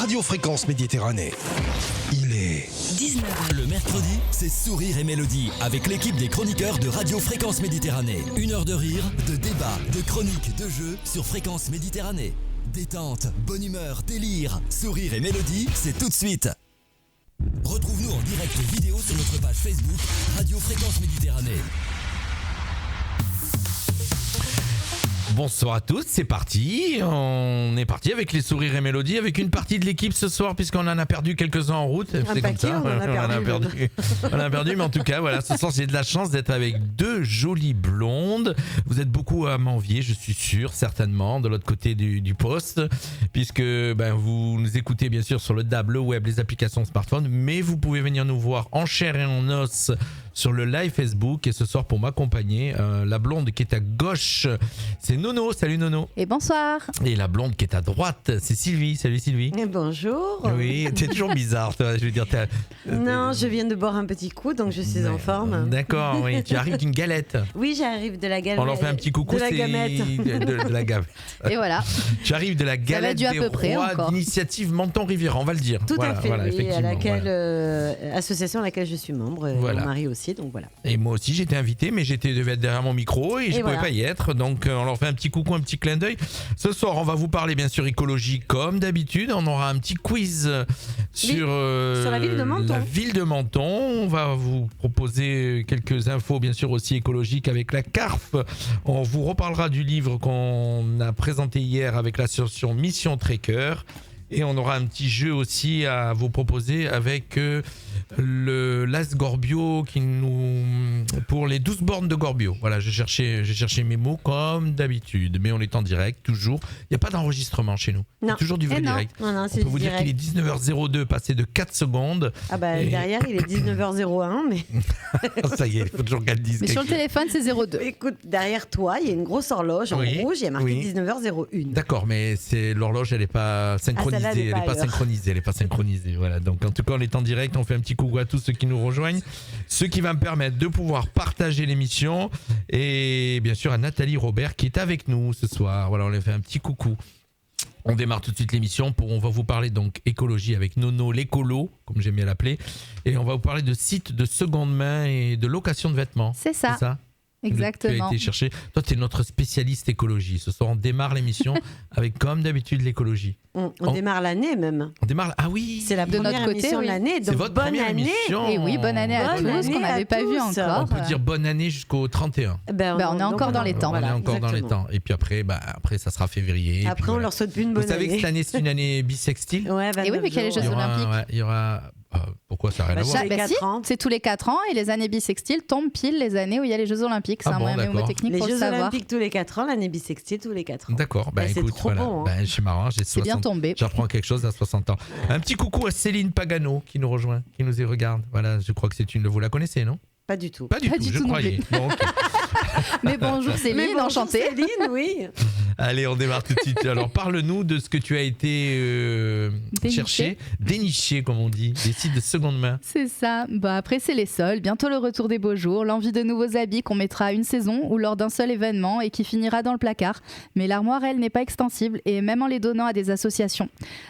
Radio Fréquence Méditerranée. Il est 19h. Le mercredi, c'est Sourire et Mélodie avec l'équipe des chroniqueurs de Radio Fréquence Méditerranée. 1 heure de rire, de débat, de chroniques, de jeux sur Fréquence Méditerranée. Détente, bonne humeur, délire, Sourire et Mélodie, c'est tout de suite. Retrouve-nous en direct vidéo sur notre page Facebook Radio Fréquence Méditerranée. Bonsoir à tous, c'est parti. On est parti avec les sourires et mélodies, avec une partie de l'équipe ce soir, puisqu'on en a perdu quelques-uns en route. C'est comme ça. On en a perdu, mais en tout cas, voilà, ce soir, j'ai de la chance d'être avec deux jolies blondes. Vous êtes beaucoup à m'envier, je suis sûr, certainement, de l'autre côté du poste, puisque vous nous écoutez bien sûr sur le DAB, le web, les applications smartphone, mais vous pouvez venir nous voir en chair et en os sur le live Facebook. Et ce soir, pour m'accompagner, la blonde qui est à gauche, c'est Nono. Salut Nono. Et bonsoir. Et la blonde qui est à droite, c'est Sylvie. Salut Sylvie. Et bonjour. Oui, t'es toujours bizarre, toi. Je veux dire, non, je viens de boire un petit coup, donc je suis en forme. D'accord, oui. Tu arrives d'une galette. Oui, j'arrive de la galette. On leur fait un petit coucou. De la gamette. De la gamette. Et voilà. Tu arrives de la galette des rois d'initiative Menton-Riviera, on va le dire. Tout à fait, oui, effectivement, à laquelle association à laquelle je suis membre, mon mari aussi, donc voilà. Et moi aussi, j'étais invité, mais devais être derrière mon micro et je ne pouvais pas y être. Donc, on leur fait un petit coucou, un petit clin d'œil. Ce soir, on va vous parler, bien sûr, écologie comme d'habitude. On aura un petit quiz sur la ville de Menton. La ville de Menton. On va vous proposer quelques infos, bien sûr, aussi écologiques avec la CARF. On vous reparlera du livre qu'on a présenté hier avec l'association Mission Trekker. Et on aura un petit jeu aussi à vous proposer avec le Las Gorbio pour les 12 bornes de Gorbio. Voilà, j'ai cherché mes mots comme d'habitude, mais on est en direct toujours. Il n'y a pas d'enregistrement chez nous. Non. C'est toujours du vrai direct. Non, on peut vous dire qu'il est 19h02 passé de 4 secondes. Ah bah derrière il est 19h01 mais ça y est, il faut toujours qu'elle dise. Mais sur le téléphone c'est 02. Écoute, derrière toi, il y a une grosse horloge en rouge, il y a marqué 19h01. D'accord, mais l'horloge, elle n'est pas synchronisée. Elle n'est pas synchronisée. Voilà. Donc en tout cas, on est en direct. On fait un petit coucou à tous ceux qui nous rejoignent, ce qui va me permettre de pouvoir partager l'émission, et bien sûr à Nathalie Robert qui est avec nous ce soir. Voilà, on lui fait un petit coucou. On démarre tout de suite l'émission. On va vous parler donc écologie avec Nono l'écolo, comme j'aime bien l'appeler, et on va vous parler de sites de seconde main et de location de vêtements. C'est ça. Exactement. Tu as été chercher. Toi, tu es notre spécialiste écologie. Ce soir, on démarre l'émission avec, comme d'habitude, l'écologie. On démarre l'année même. On démarre. Ah oui. C'est la première émission de l'année. C'est votre première émission. Et oui, bonne année à tous, qu'on n'avait pas vu encore. On peut dire bonne année jusqu'au 31. On est encore dans les temps. On est encore dans les temps. Et puis après, ça sera février. Après, on leur souhaite plus une bonne année. Vous savez que cette année, c'est une année bissextile. Et oui, mais qu'il y a les Jeux Olympiques. Il y aura. Pourquoi ça n'a rien à voir? C'est tous les 4 ans et les années bissextiles tombent pile les années où il y a les Jeux Olympiques. C'est un moyen mnémotechnique pour le savoir. Les Jeux Olympiques tous les 4 ans, l'année bissextile tous les 4 ans. D'accord, c'est écoute, trop bon. C'est marrant, j'ai 60. C'est bien tombé. J'apprends quelque chose à 60 ans. Un petit coucou à Céline Pagano qui nous rejoint, qui nous y regarde. Voilà, je crois que vous la connaissez, non? Pas du tout. Pas du tout, je croyais. Bon, okay. Mais bonjour Céline, enchantée. Céline, oui. Allez, on démarre tout de suite. Alors, parle-nous de ce que tu as été chercher, dénicher, comme on dit, des sites de seconde main. C'est ça. Après, c'est les soldes. Bientôt le retour des beaux jours, l'envie de nouveaux habits qu'on mettra à une saison ou lors d'un seul événement et qui finira dans le placard. Mais l'armoire, elle, n'est pas extensible et même en les donnant à des associations.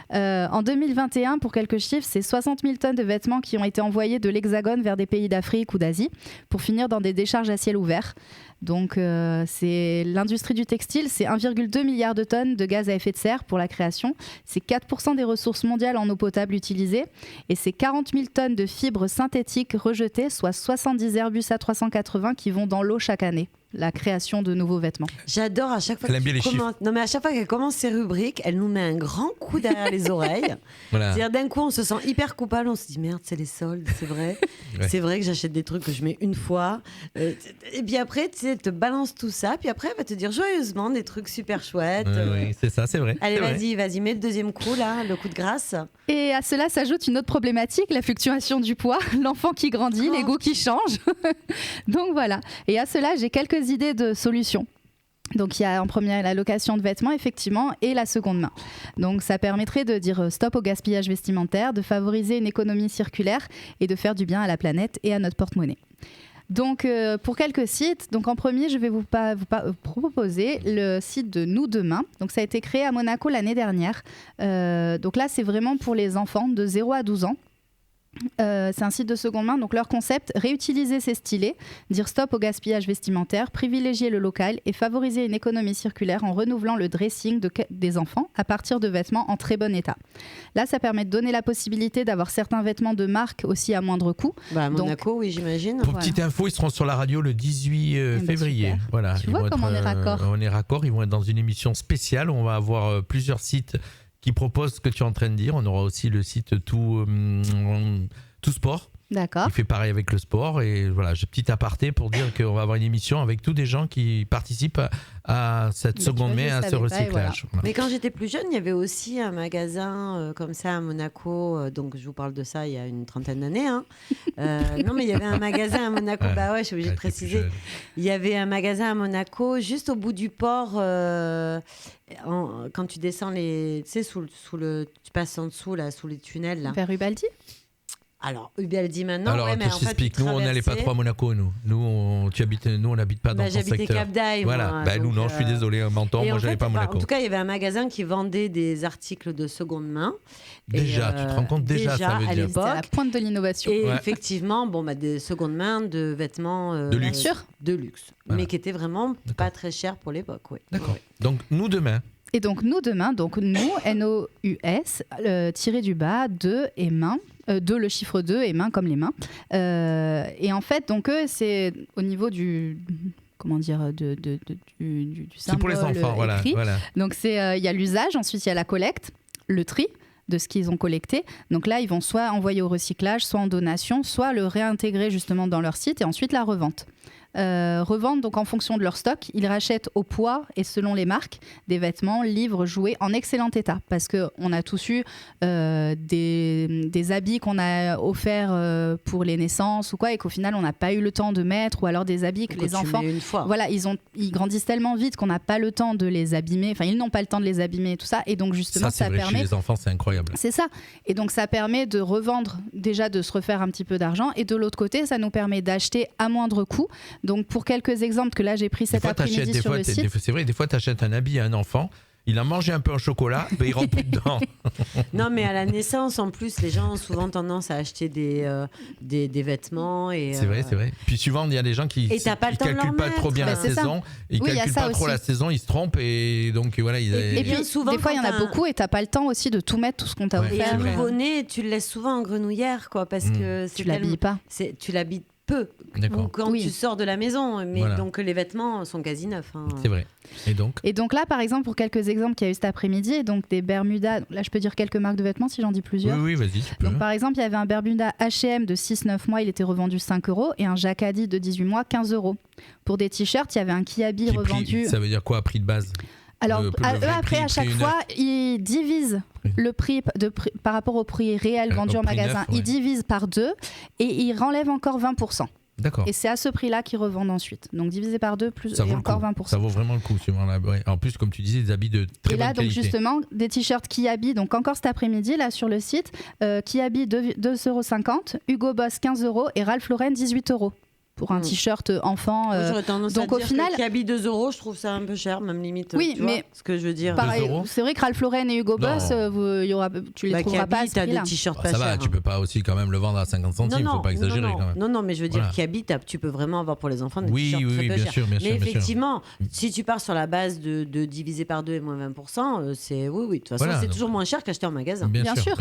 En 2021, pour quelques chiffres, c'est 60 000 tonnes de vêtements qui ont été envoyés de l'Hexagone vers des pays d'Afrique ou d'Asie pour finir dans des décharges à ciel ouvert. Donc c'est l'industrie du textile, c'est 1,2 milliard de tonnes de gaz à effet de serre pour la création, c'est 4% des ressources mondiales en eau potable utilisées et c'est 40 000 tonnes de fibres synthétiques rejetées, soit 70 Airbus A380 qui vont dans l'eau chaque année. La création de nouveaux vêtements. J'adore à chaque fois à chaque fois qu'elle commence ses rubriques, elle nous met un grand coup derrière les oreilles. Voilà. C'est-à-dire d'un coup on se sent hyper coupable, on se dit merde, c'est les soldes, c'est vrai. Ouais. C'est vrai que j'achète des trucs que je mets une fois. Et puis après, tu sais, elle te balance tout ça, puis après elle va te dire joyeusement des trucs super chouettes. Oui, c'est ça, c'est vrai. Allez, c'est vas-y, mets le deuxième coup là, le coup de grâce. Et à cela s'ajoute une autre problématique, la fluctuation du poids, l'enfant qui grandit, les goûts qui changent. Donc voilà. Et à cela, j'ai quelques idées de solutions. Donc il y a en premier la location de vêtements effectivement et la seconde main. Donc ça permettrait de dire stop au gaspillage vestimentaire, de favoriser une économie circulaire et de faire du bien à la planète et à notre porte-monnaie. Donc, pour quelques sites, donc en premier, je vais vous proposer le site de Nous Demain. Donc, ça a été créé à Monaco l'année dernière. Donc là, c'est vraiment pour les enfants de 0 à 12 ans. C'est un site de seconde main, donc leur concept, réutiliser ses stylés, dire stop au gaspillage vestimentaire, privilégier le local et favoriser une économie circulaire en renouvelant le dressing des enfants à partir de vêtements en très bon état. Là, ça permet de donner la possibilité d'avoir certains vêtements de marque aussi à moindre coût. À Monaco, oui, j'imagine. Pour petite info, ils seront sur la radio le 18 février. Super. Voilà, tu vois comment on est raccord. On est raccord, ils vont être dans une émission spéciale où on va avoir plusieurs sites qui propose ce que tu es en train de dire. On aura aussi le site Tout Sport. D'accord. Il fait pareil avec le sport. Et voilà, j'ai petit aparté pour dire qu'on va avoir une émission avec tous des gens qui participent à cette seconde main, à ce recyclage. Voilà. Mais quand j'étais plus jeune, il y avait aussi un magasin comme ça à Monaco. Donc je vous parle de ça il y a une trentaine d'années. Non, mais il y avait un magasin à Monaco. Bah ouais, je suis obligée de préciser. Il y avait un magasin à Monaco, juste au bout du port. Quand tu descends tu sais, tu passes en dessous là, sous les tunnels là. Vers Ubaldi. Alors, Ubaldi maintenant. Alors, mais je t'explique. Nous, on n'allait pas trop à Monaco, nous. Nous, on n'habite pas dans ton secteur. J'habitais Cap d'Aille. Voilà. Moi, nous, non, je suis désolé, un menton. Moi, j'allais pas à Monaco. En tout cas, il y avait un magasin qui vendait des articles de seconde main. Déjà, tu te rends compte déjà ça veut dire. C'était à la pointe de l'innovation. Et effectivement, des secondes mains de vêtements de luxe. Voilà. Mais qui étaient vraiment pas très chers pour l'époque. Ouais. D'accord. Ouais. Donc, Nous Demain. Et donc, Nous Demain, donc nous, N-O-U-S, tiré du bas, 2 et main. 2, le chiffre 2 et main comme les mains. Et en fait, donc eux, c'est au niveau du... Comment dire, du symbole. C'est pour les enfants, voilà. Donc, il y a l'usage, ensuite il y a la collecte, le tri de ce qu'ils ont collecté. Donc là, ils vont soit envoyer au recyclage, soit en donation, soit le réintégrer justement dans leur site et ensuite la revente. Revendent donc en fonction de leur stock. Ils rachètent au poids et selon les marques des vêtements, livres, jouets en excellent état parce qu'on a tous eu des habits qu'on a offerts pour les naissances ou quoi et qu'au final on n'a pas eu le temps de mettre ou alors des habits que les enfants voilà, ils grandissent tellement vite qu'on n'a pas le temps de les abîmer, enfin ils n'ont pas le temps de les abîmer et tout ça et donc justement ça vrai, permet chez les enfants c'est incroyable. C'est ça et donc ça permet de revendre, déjà de se refaire un petit peu d'argent et de l'autre côté ça nous permet d'acheter à moindre coût. Donc pour quelques exemples que là j'ai pris cet après-midi sur le site. C'est vrai, des fois tu achètes un habit à un enfant, il a mangé un peu au chocolat, mais il rentre plus dedans. Non mais à la naissance en plus les gens ont souvent tendance à acheter des vêtements. C'est vrai. Puis souvent il y a des gens qui ne calculent pas trop bien la saison, ils ne calculent pas trop la saison, ils se trompent et donc voilà. Et puis souvent des fois il y en a beaucoup et tu n'as pas le temps aussi de tout mettre, tout ce qu'on t'a offert. Et un nouveau-né tu le laisses souvent en grenouillère quoi, parce que tu l'habilles pas. Tu l'habilles peu ou quand tu sors de la maison, mais donc les vêtements sont quasi neufs. C'est vrai. Et donc là, par exemple, pour quelques exemples qu'il y a eu cet après-midi, donc des Bermudas, là je peux dire quelques marques de vêtements si j'en dis plusieurs. Oui, vas-y, tu peux. Donc par exemple, il y avait un Bermuda H&M de 6-9 mois, il était revendu 5 € et un Jacadi de 18 mois, 15 €. Pour des t-shirts, il y avait un Kiabi revendu... Ça veut dire quoi, prix de base? Alors, après, à chaque fois, ils divisent le prix par rapport au prix réel vendu en magasin. Ils divisent par 2 et ils enlèvent encore 20%. D'accord. Et c'est à ce prix-là qu'ils revendent ensuite. Donc divisé par 2 plus et encore 20%. Ça vaut vraiment le coup. En plus, comme tu disais, des habits de très bonne qualité. Et là, donc justement, des t-shirts Kiabi. Donc encore cet après-midi, là sur le site, Kiabi 2,50 €, Hugo Boss 15 € et Ralph Lauren 18 €. Pour un t-shirt enfant. J'aurais tendance donc à dire au final, que Kiabi 2 €, je trouve ça un peu cher, même limite. Oui, tu vois ce que je veux dire. Pareil, c'est vrai que Ralph Lauren et Hugo Boss, tu les trouveras pas à ce prix-là. T'as des t-shirts pas chers. Ça va, tu peux pas aussi quand même le vendre à 50 centimes, il faut pas exagérer quand même. Non, mais je veux dire, Kiabi, tu peux vraiment avoir pour les enfants des t-shirts très peu chers. Bien sûr. Mais effectivement, si tu pars sur la base de diviser par 2 et moins 20%, c'est oui. De toute façon, c'est toujours moins cher qu'acheter en magasin. Bien sûr.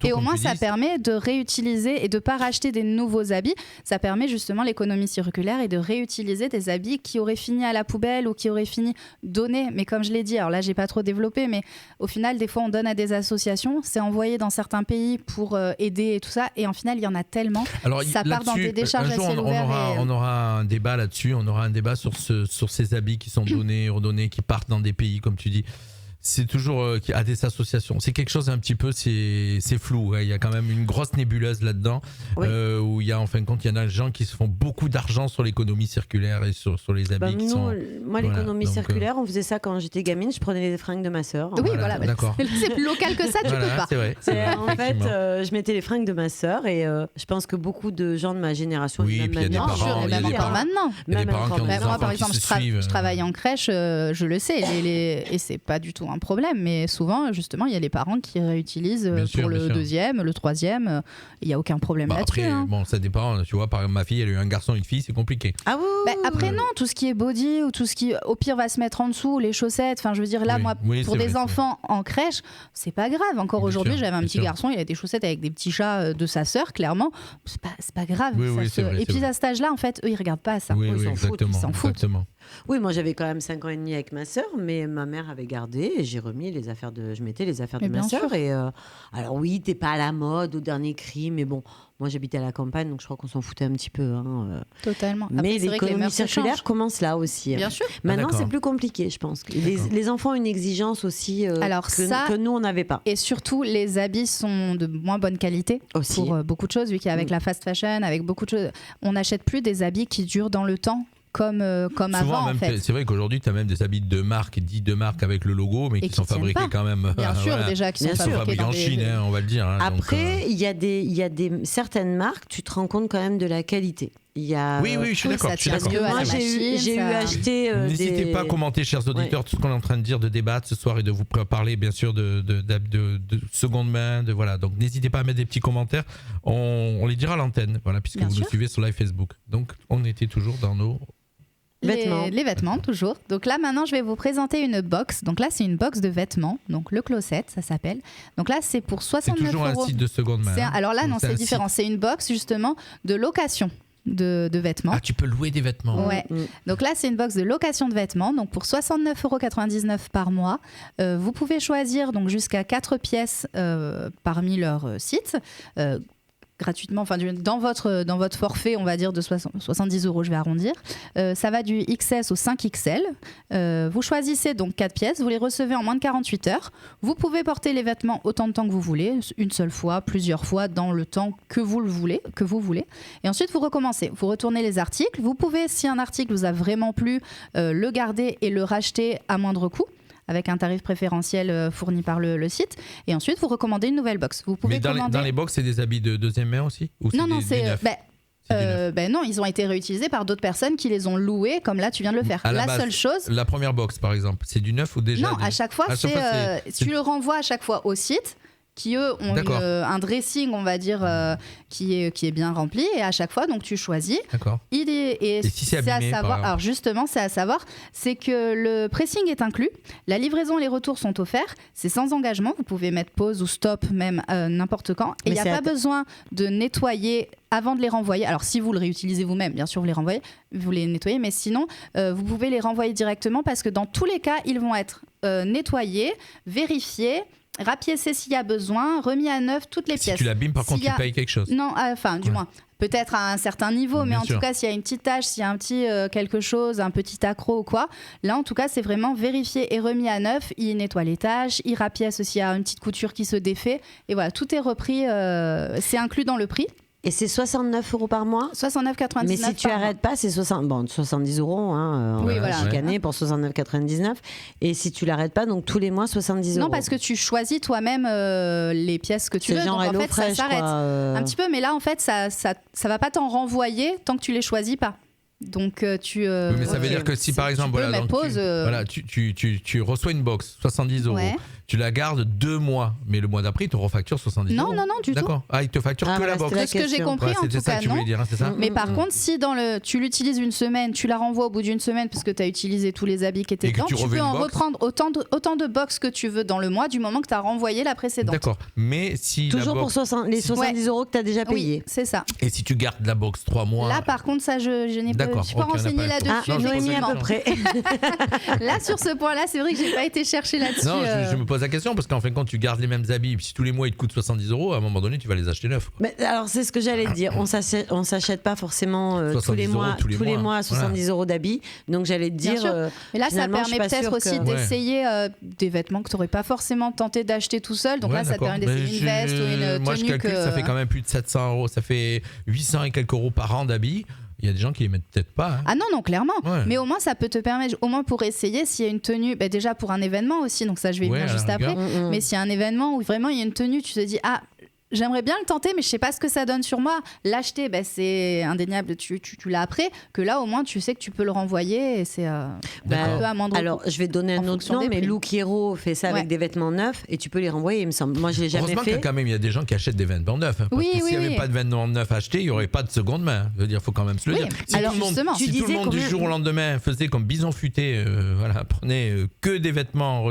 Et au moins, ça permet de réutiliser et de pas racheter des nouveaux habits. Ça permet justement l'économie circulaire et de réutiliser des habits qui auraient fini à la poubelle ou qui auraient fini donnés. Mais comme je l'ai dit, alors là, j'ai pas trop développé, mais au final, des fois, on donne à des associations, c'est envoyé dans certains pays pour aider et tout ça. Et en final, il y en a tellement. Alors, ça part dans des décharges à ciel ouvert. On aura un débat là-dessus. On aura un débat sur ces habits qui sont donnés, redonnés, qui partent dans des pays, comme tu dis. c'est toujours à des associations. C'est quelque chose un petit peu, c'est flou. Il y a quand même une grosse nébuleuse là-dedans, où il y a en fin de compte, il y en a des gens qui se font beaucoup d'argent sur l'économie circulaire et sur les habits Moi, l'économie circulaire, on faisait ça quand j'étais gamine. Je prenais les fringues de ma sœur. Oui, voilà. D'accord. C'est plus local que ça, tu peux pas. C'est vrai. En fait, je mettais les fringues de ma sœur et je pense que beaucoup de gens de ma génération, oui, puis il y a des parents, même encore maintenant. Il y a des parents qui ont des enfants. Moi, par exemple, je travaille en crèche, je le sais, et c'est pas du tout un problème, mais souvent, justement, il y a les parents qui réutilisent pour le deuxième, le troisième. Il n'y a aucun problème là-dessus. Après, bon, ça dépend. Tu vois, par exemple, ma fille, elle a eu un garçon et une fille, c'est compliqué. Ah oui. Après, non, tout ce qui est body ou tout ce qui, au pire, va se mettre en dessous, les chaussettes. Enfin, je veux dire, là, moi, pour des enfants en crèche, c'est pas grave. Encore aujourd'hui, j'avais un petit garçon, il a des chaussettes avec des petits chats de sa sœur, clairement. C'est pas grave. Et puis à cet âge-là, en fait, eux, ils regardent pas à ça. Ils s'en foutent. Exactement. Oui, moi j'avais quand même 5 ans et demi avec ma sœur, mais ma mère avait gardé et j'ai remis les affaires je mettais les affaires de ma sœur. Et alors oui, t'es pas à la mode au dernier cri, mais bon, moi j'habitais à la campagne, donc je crois qu'on s'en foutait un petit peu. Totalement. Après, mais l'économie circulaire commence là aussi. Bien sûr. Maintenant, c'est plus compliqué, je pense. Les enfants ont une exigence aussi que nous, on n'avait pas. Et surtout, les habits sont de moins bonne qualité aussi. Pour beaucoup de choses, vu qu'avec la fast fashion, avec beaucoup de choses, on n'achète plus des habits qui durent dans le temps. Comme souvent, avant, même, en fait. C'est vrai qu'aujourd'hui, tu as même des habits de marque, dits de marque avec le logo, mais qui sont fabriqués quand même. Bien sûr, déjà, qui sont fabriqués en Chine, on va le dire. Après, il y a certaines marques, tu te rends compte quand même de la qualité. Oui, je suis d'accord. Moi, j'ai eu acheté. N'hésitez pas à commenter, chers auditeurs, tout ce qu'on est en train de dire, de débattre ce soir et de vous parler, bien sûr, de seconde main. Donc, n'hésitez pas à mettre des petits commentaires. On les dira à l'antenne, puisque vous nous suivez sur live Facebook. Donc, on était toujours dans nos. Les vêtements, toujours. Donc là, maintenant, je vais vous présenter une box. Donc là, c'est une box de vêtements. Donc le Closet, ça s'appelle. Donc là, c'est pour 69 €. C'est toujours un site de seconde main. Alors là, non, c'est différent. C'est une box, justement, de location de vêtements. Ah, tu peux louer des vêtements. Ouais. Donc là, c'est une box de location de vêtements. Donc pour 69,99 € par mois, vous pouvez choisir donc jusqu'à 4 pièces parmi leurs sites. Gratuitement, enfin dans votre forfait, on va dire de 70 €, je vais arrondir. Ça va du XS au 5XL. Vous choisissez donc 4 pièces, vous les recevez en moins de 48 heures. Vous pouvez porter les vêtements autant de temps que vous voulez, une seule fois, plusieurs fois, dans le temps que vous voulez. Et ensuite, vous recommencez. Vous retournez les articles. Vous pouvez, si un article vous a vraiment plu, le garder et le racheter à moindre coût, avec un tarif préférentiel fourni par le site. Et ensuite, vous recommandez une nouvelle box. Vous pouvez dans les box, c'est des habits de deuxième main aussi Non, ils ont été réutilisés par d'autres personnes qui les ont loués, comme là, tu viens de le faire. Seule chose... La première box, par exemple, c'est du neuf ou déjà... Non, à chaque fois, tu le renvoies à chaque fois au site, qui eux ont un dressing, on va dire, qui est bien rempli, et à chaque fois donc tu choisis. D'accord. Et si c'est abîmé, alors justement, c'est à savoir, c'est que le pressing est inclus, la livraison et les retours sont offerts, c'est sans engagement, vous pouvez mettre pause ou stop même n'importe quand, et il n'y a pas besoin de nettoyer avant de les renvoyer. Alors si vous le réutilisez vous-même, bien sûr vous les nettoyez, mais sinon vous pouvez les renvoyer directement, parce que dans tous les cas, ils vont être nettoyés, vérifiés, rapiécé s'il y a besoin, remis à neuf toutes les pièces. Si tu l'abîmes, par contre, tu payes quelque chose. Non, du moins. Peut-être à un certain niveau, mais en tout cas, s'il y a une petite tâche, s'il y a un petit quelque chose, un petit accroc ou quoi, là, en tout cas, c'est vraiment vérifié et remis à neuf. Il nettoie les tâches, il rapièce s'il y a une petite couture qui se défait. Et voilà, tout est repris, c'est inclus dans le prix. Et c'est 69 € par mois ? 69,99 €. Mais si tu n'arrêtes pas, c'est 70 € chaque année pour 69,99 €. Et si tu l'arrêtes pas, donc tous les mois 70 €. Non, parce que tu choisis toi-même les pièces que tu veux. Donc en fait, ça s'arrête un petit peu. Mais là, en fait, ça va pas t'en renvoyer tant que tu les choisis pas. Donc oui, mais ça veut dire que si par exemple tu reçois une box 70 €, tu la gardes 2 mois, mais le mois d'après, il te refacture 70 €. Non, du tout. D'accord. Ah, il te facture que la box. C'est ce que j'ai compris, en tout cas, non. Dire, c'est ça. Mais par contre, si tu l'utilises une semaine, tu la renvoies au bout d'une semaine parce que tu as utilisé tous les habits qui étaient dedans, tu peux en reprendre autant de box que tu veux dans le mois, du moment que tu as renvoyé la précédente. D'accord. Mais si toujours pour les 70 € que tu as déjà payé. Oui, c'est ça. Et si tu gardes la box 3 mois. Là, par contre, ça, je n'ai pas. Je suis pas renseignée là-dessus. Noémie à peu près. Là, sur ce point-là, c'est vrai que j'ai pas été chercher là-dessus. Non, je me pose pose la question parce qu'en fin de compte, tu gardes les mêmes habits. Puis si tous les mois ils te coûtent 70 €, à un moment donné, tu vas les acheter neufs. Mais alors, c'est ce que j'allais dire. On s'achète pas forcément tous les mois 70 € d'habits. Donc, j'allais te dire. Mais là, ça permet peut-être aussi d'essayer des vêtements que tu n'aurais pas forcément tenté d'acheter tout seul. Donc là, ça te permet d'essayer une veste ou une tenue. Moi, je calcule, ça fait quand même plus de 700 €. Ça fait 800 et quelques euros par an d'habits. Il y a des gens qui les mettent peut-être pas. Hein. Ah non, clairement. Ouais. Mais au moins, ça peut te permettre, au moins pour essayer, s'il y a une tenue, déjà pour un événement aussi, donc ça, je vais y venir juste après. Mais s'il y a un événement où vraiment il y a une tenue, tu te dis, j'aimerais bien le tenter, mais je sais pas ce que ça donne sur moi. L'acheter, c'est indéniable, tu l'as après. Que là, au moins, tu sais que tu peux le renvoyer et c'est un peu à moindre coût. Alors, je vais te donner un autre nom, mais Look Hero fait ça avec des vêtements neufs et tu peux les renvoyer, il me semble. Moi, je l'ai jamais fait. Heureusement quand même, il y a des gens qui achètent des vêtements neufs. Hein, parce que s'il n'y avait pas de vêtements neufs achetés, il n'y aurait pas de seconde main. Je veux dire, il faut quand même se le dire. Si alors, tout le monde du jour au lendemain faisait comme Bison Futé, prenait que des vêtements.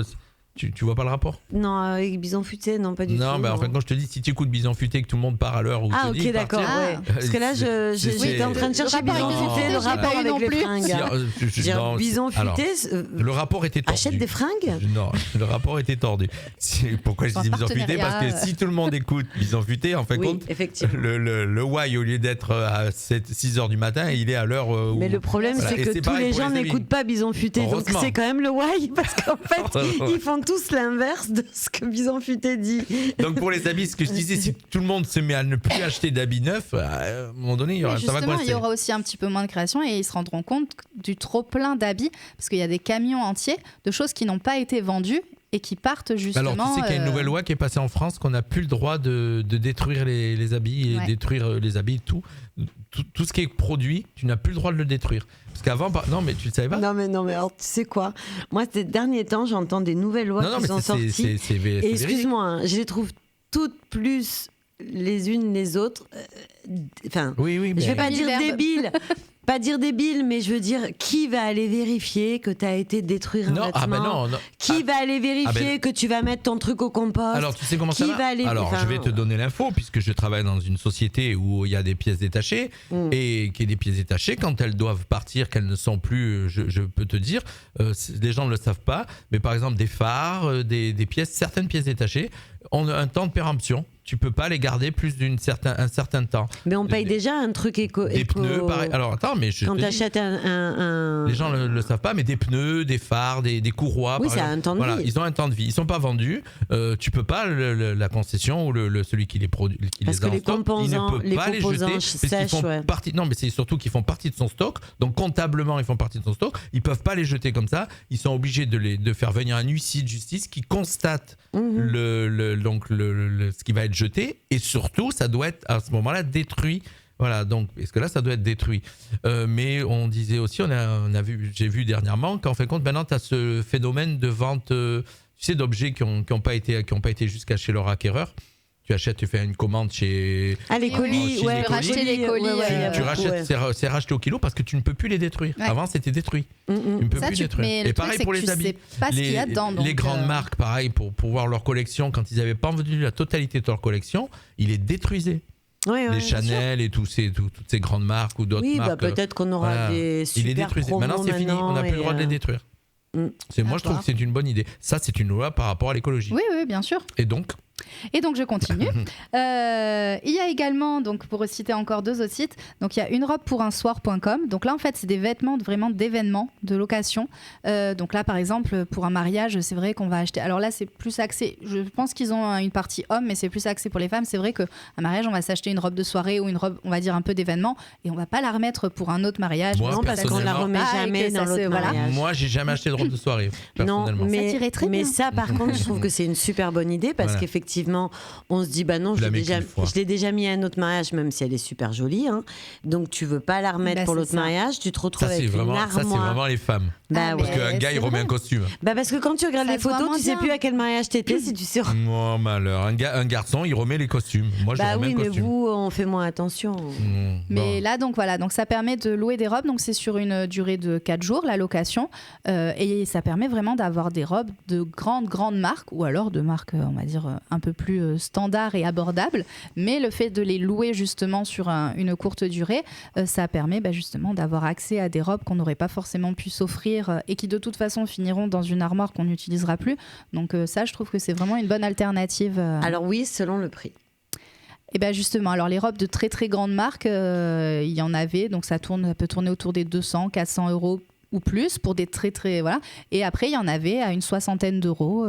Tu vois pas le rapport ? Non, avec Bison Futé, non, pas du tout. Non, en fait, quand je te dis, si tu écoutes Bison Futé, que tout le monde part à l'heure où tu dis. Ok, d'accord. Parce que là, j'étais en train de chercher Bison Futé, le rapport avec les fringues. Bison Futé. Le rapport était tordu. Achète des fringues ? Non, le rapport était tordu. Pourquoi je dis Bison Futé ? Parce que si tout le monde écoute Bison Futé, en fait, compte, le why, au lieu d'être à 6 h du matin, il est à l'heure où. Mais le problème, c'est que tous les gens n'écoutent pas Bison Futé. Donc c'est quand même le why. Parce qu'en fait, ils font tous l'inverse de ce que Bison Futé dit. Donc pour les habits, ce que je disais, si tout le monde se met à ne plus acheter d'habits neufs, à un moment donné, ça va coincer. Il y aura aussi un petit peu moins de création et ils se rendront compte du trop plein d'habits parce qu'il y a des camions entiers de choses qui n'ont pas été vendues et qui partent justement. Alors tu sais qu'il y a une nouvelle loi qui est passée en France qu'on n'a plus le droit de détruire les habits et détruire les habits, tout ce qui est produit, tu n'as plus le droit de le détruire. Parce qu'avant, non mais tu le savais pas. Non mais alors tu sais quoi ? Moi ces derniers temps, j'entends des nouvelles lois qui sont sorties. Et excuse-moi, je les trouve toutes plus les unes les autres. Oui, je vais pas dire débiles. Pas dire débile, mais je veux dire, qui va aller vérifier que tu as été détruire un vêtement ? Qui va aller vérifier que tu vas mettre ton truc au compost ? Alors, tu sais comment ça va ? Alors, je vais te donner l'info, puisque je travaille dans une société où il y a des pièces détachées, et qui est des pièces détachées, quand elles doivent partir, qu'elles ne sont plus, je peux te dire, les gens ne le savent pas, mais par exemple, des phares, des pièces, certaines pièces détachées ont un temps de péremption. Tu peux pas les garder plus un certain temps. Mais on paye déjà un truc éco. Des pneus, pareil. Alors attends, mais quand tu achètes un. Les gens le savent pas, mais des pneus, des phares, des courroies. Oui, ça a un temps de vie. Ils ont un temps de vie. Ils sont pas vendus. Tu peux pas la concession ou celui qui les produit, parce que les composants, il ne peut pas les jeter sèches, partie. Non, mais c'est surtout qu'ils font partie de son stock. Donc comptablement, ils font partie de son stock. Ils peuvent pas les jeter comme ça. Ils sont obligés de faire venir un huissier de justice qui constate ce qui va être jeté, et surtout ça doit être à ce moment-là détruit. Voilà, donc parce que là ça doit être détruit. Mais on disait aussi, j'ai vu dernièrement qu'en fin de compte maintenant tu as ce phénomène de vente, d'objets qui ont pas été jusqu'à chez leur acquéreur. Tu fais une commande chez. Les colis, racheter les colis. Tu rachètes, c'est racheté au kilo parce que tu ne peux plus les détruire. Ouais. Avant, c'était détruit. Tu ne peux plus détruire. Et pareil pour les habits. Tu sais pas ce qu'il y a dedans. Les grandes marques, pareil, pour voir leur collection, quand ils n'avaient pas vendu la totalité de leur collection, ils les détruiseient. Les Chanel et toutes ces grandes marques ou d'autres marques. Peut-être qu'on aura des super promos. Maintenant, c'est fini. On n'a plus le droit de les détruire. Moi, je trouve que c'est une bonne idée. Ça, c'est une loi par rapport à l'écologie. Oui, bien sûr. Et donc, je continue. Il y a également, donc pour citer encore 2 autres sites, donc il y a unerobepourunsoir.com. Donc là en fait c'est des vêtements vraiment d'événements, de location. Donc là par exemple pour un mariage, c'est vrai qu'on va acheter. Alors là c'est plus axé. Je pense qu'ils ont une partie homme, mais c'est plus axé pour les femmes. C'est vrai qu'à un mariage on va s'acheter une robe de soirée ou une robe, on va dire un peu d'événement, et on va pas la remettre pour un autre mariage. Moi, non, parce qu'on la remet jamais dans l'autre mariage. Moi j'ai jamais acheté de robe de soirée. Personnellement. Non, ça tirait très bien. Mais ça par contre je trouve que c'est une super bonne idée parce qu'effectivement on se dit non, je l'ai déjà mis à un autre mariage, même si elle est super jolie, hein. Donc tu veux pas la remettre pour l'autre mariage, tu te retrouves avec une armoire. Ça c'est vraiment les femmes. Parce qu'un gars il remet un costume. Parce que quand tu regardes les photos, tu sais plus à quel mariage t'étais si tu sais. Oh malheur, un garçon il remet les costumes. Moi je remets un costume. Mais vous on fait moins attention. Mais là donc ça permet de louer des robes, donc c'est sur une durée de 4 jours la location, et ça permet vraiment d'avoir des robes de grandes marques, ou alors de marques on va dire un peu plus standard et abordable, mais le fait de les louer justement sur une courte durée, ça permet justement d'avoir accès à des robes qu'on n'aurait pas forcément pu s'offrir ouvrir et qui de toute façon finiront dans une armoire qu'on n'utilisera plus. Donc ça, je trouve que c'est vraiment une bonne alternative. Alors oui, selon le prix. Et bien justement, alors les robes de très très grandes marques, il y en avait, donc ça peut tourner autour des 200, 400 euros ou plus pour des très très voilà. Et après il y en avait à une 60aine d'euros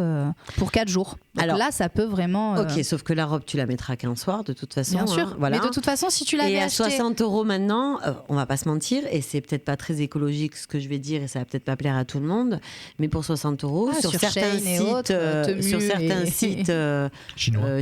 pour 4 jours. Donc alors là ça peut vraiment. Ok, sauf que la robe tu la mettras qu'un soir de toute façon. Bien sûr. Voilà. Mais de toute façon si tu l'avais acheté. Et à 60 euros maintenant, on va pas se mentir, et c'est peut-être pas très écologique ce que je vais dire, et ça va peut-être pas plaire à tout le monde, mais pour 60 euros sur certains sites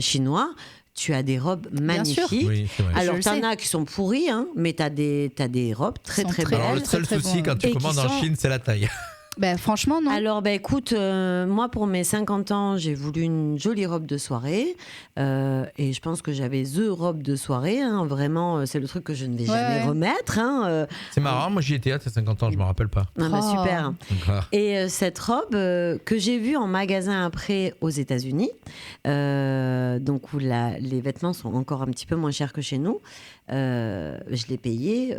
chinois. Tu as des robes magnifiques. Oui, alors, tu en as qui sont pourries, hein, mais tu as des robes très très belles. Alors, le seul souci quand tu commandes en Chine, c'est la taille. Ben, franchement, non. Alors, écoute, moi, pour mes 50 ans, j'ai voulu une jolie robe de soirée. Et je pense que j'avais the robe de soirée. Hein, vraiment, c'est le truc que je ne vais jamais remettre. Hein, c'est marrant, moi, j'y étais à tes 50 ans, je ne me rappelle pas. Ah, super. Et cette robe que j'ai vue en magasin après aux États-Unis, donc où les vêtements sont encore un petit peu moins chers que chez nous, je l'ai payée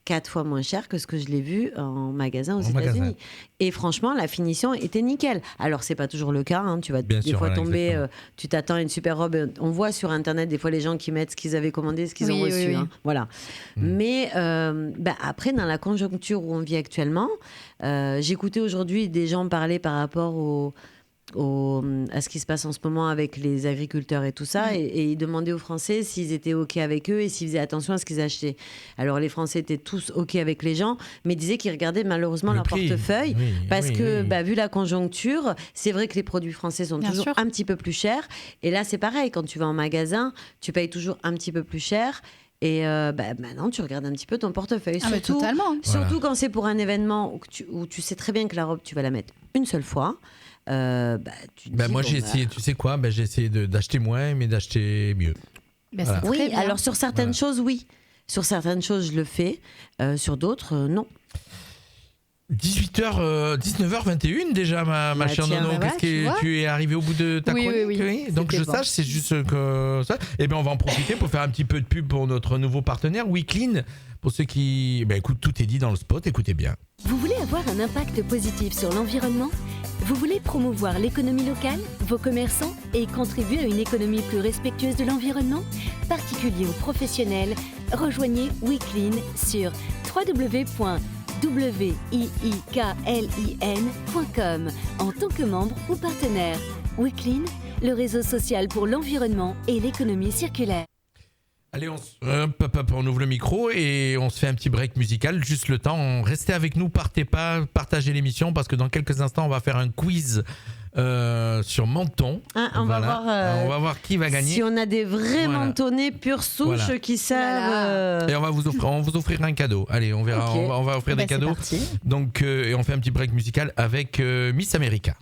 4 fois moins cher que ce que je l'ai vu en magasin aux États-Unis. Et franchement, la finition était nickel. Alors, c'est pas toujours le cas. Hein. Tu vas des fois tomber, tu t'attends à une super robe. On voit sur Internet des fois les gens qui mettent ce qu'ils avaient commandé, ce qu'ils ont reçu. Hein. Voilà. Mais après, dans la conjoncture où on vit actuellement, j'écoutais aujourd'hui des gens parler par rapport à ce qui se passe en ce moment avec les agriculteurs et tout ça, et ils demandaient aux Français s'ils étaient OK avec eux et s'ils faisaient attention à ce qu'ils achetaient. Alors les Français étaient tous OK avec les gens, mais disaient qu'ils regardaient malheureusement leur portefeuille, parce que vu la conjoncture, c'est vrai que les produits français sont toujours un petit peu plus chers, et là c'est pareil, quand tu vas en magasin, tu payes toujours un petit peu plus cher. Et maintenant, tu regardes un petit peu ton portefeuille. Surtout quand c'est pour un événement où tu sais très bien que la robe, tu vas la mettre une seule fois. Moi j'ai essayé, tu sais quoi, j'ai essayé d'acheter moins mais d'acheter mieux. Voilà. Oui, alors sur certaines choses, oui. Sur certaines choses, je le fais. Sur d'autres, non. 19h21 déjà, ma chère Nono. Tu es arrivée au bout de ta chronique. Oui. Donc je sache, c'est juste que ça. Et bien on va en profiter pour faire un petit peu de pub pour notre nouveau partenaire WeClean. Pour ceux qui, écoute, tout est dit dans le spot. Écoutez bien. Vous voulez avoir un impact positif sur l'environnement ? Vous voulez promouvoir l'économie locale, vos commerçants et contribuer à une économie plus respectueuse de l'environnement ? Particuliers ou professionnels, rejoignez WeClean sur www.weeklin.com en tant que membre ou partenaire. WeClean, le réseau social pour l'environnement et l'économie circulaire. Allez, on ouvre le micro et on se fait un petit break musical. Juste le temps, restez avec nous, partez pas, partagez l'émission parce que dans quelques instants, on va faire un quiz sur Menton. On va voir qui va gagner. Si on a des vrais mentonnais pure souche qui savent. Et on va vous offrir un cadeau. Allez, on verra. Okay. On va offrir des cadeaux. Donc, et on fait un petit break musical avec Miss America.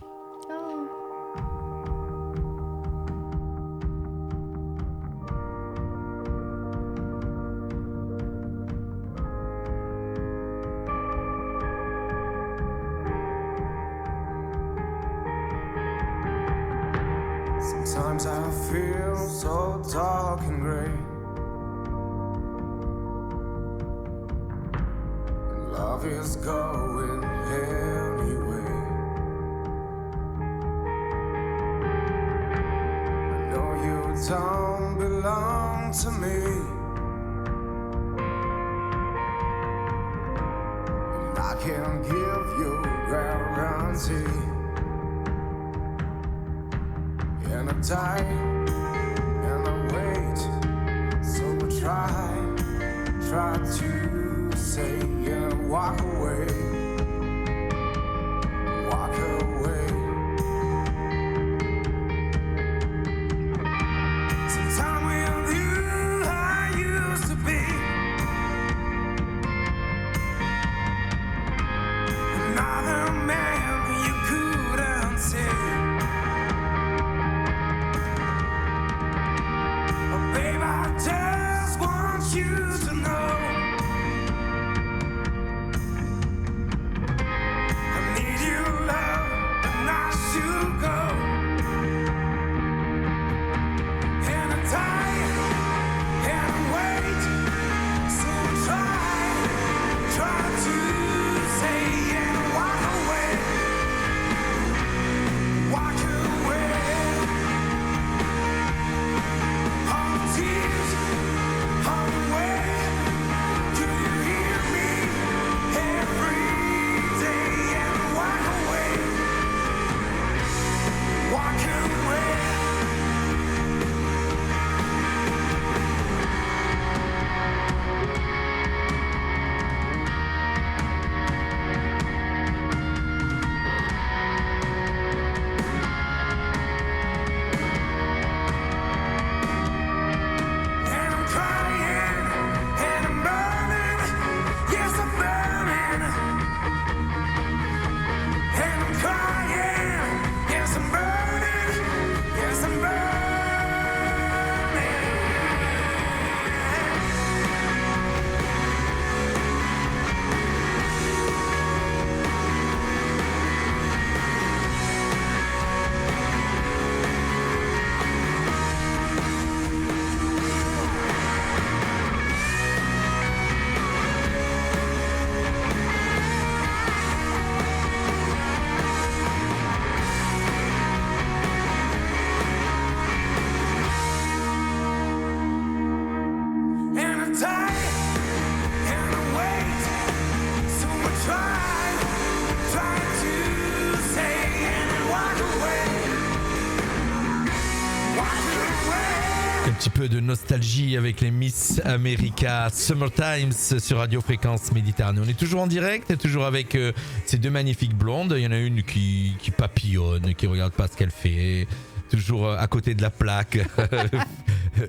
Sometimes I feel so dark and gray, and love is going anyway. I know you don't belong to me, and I can't give you guarantee. And I die, and I wait, so I try to say and walk away. Sometime with you I used to be another man you couldn't see. Babe, I just want you to know Un petit peu de nostalgie avec les Miss America Summertime sur Radio Fréquence Méditerranée. On est toujours en direct et toujours avec ces deux magnifiques blondes. Il y en a une qui papillonne, qui regarde pas ce qu'elle fait, toujours à côté de la plaque,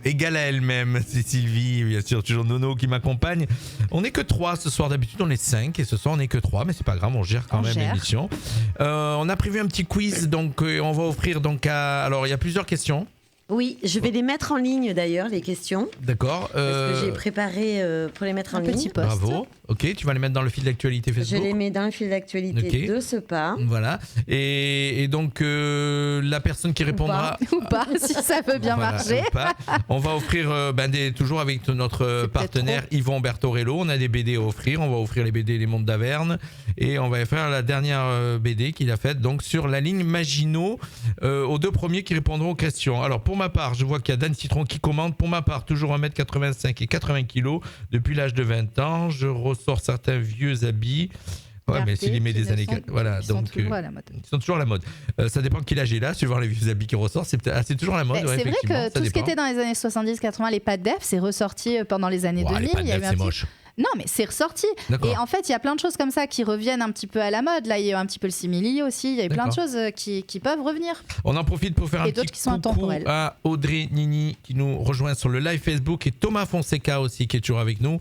égale à elle-même. C'est Sylvie, bien sûr, toujours Nono qui m'accompagne. On n'est que 3 ce soir, d'habitude on est 5 et ce soir on n'est que 3, mais c'est pas grave, on gère quand même l'émission. On a prévu un petit quiz, donc on va offrir donc alors il y a plusieurs questions. Oui, je vais les mettre en ligne d'ailleurs, les questions. D'accord. Parce que j'ai préparé pour les mettre en ligne. Petit post. Bravo. Ok, tu vas les mettre dans le fil d'actualité Facebook. Je les mets dans le fil d'actualité de ce pas. Voilà. Et donc, la personne qui répondra... Ou pas, si ça veut bien marcher. On va offrir, toujours avec notre partenaire Yvon Bertorello, on a des BD à offrir. On va offrir les BD Les Mondes d'Averne. Et on va faire la dernière BD qu'il a faite donc, sur la ligne Maginot, aux 2 premiers qui répondront aux questions. Alors, pour ma part, je vois qu'il y a Dan Citron qui commente. Pour ma part, toujours 1m85 et 80 kg depuis l'âge de 20 ans. Je ressors certains vieux habits. Ouais, mais s'il y met des années... Voilà, ils sont toujours à la mode. Ils sont toujours à la mode. Ça dépend de quel âge il a, suivant les vieux habits qui ressortent. C'est toujours à la mode. C'est vrai que tout ce qui était dans les années 70-80, les pattes d'EF, c'est ressorti pendant les années 2000. Les pattes d'EF, c'est moche. Non, mais c'est ressorti. D'accord. Et en fait, il y a plein de choses comme ça qui reviennent un petit peu à la mode. Là, il y a eu un petit peu le simili aussi. Il y a eu plein de choses qui peuvent revenir. On en profite pour faire un petit coucou à Audrey Nini qui nous rejoint sur le live Facebook et Thomas Fonseca aussi qui est toujours avec nous.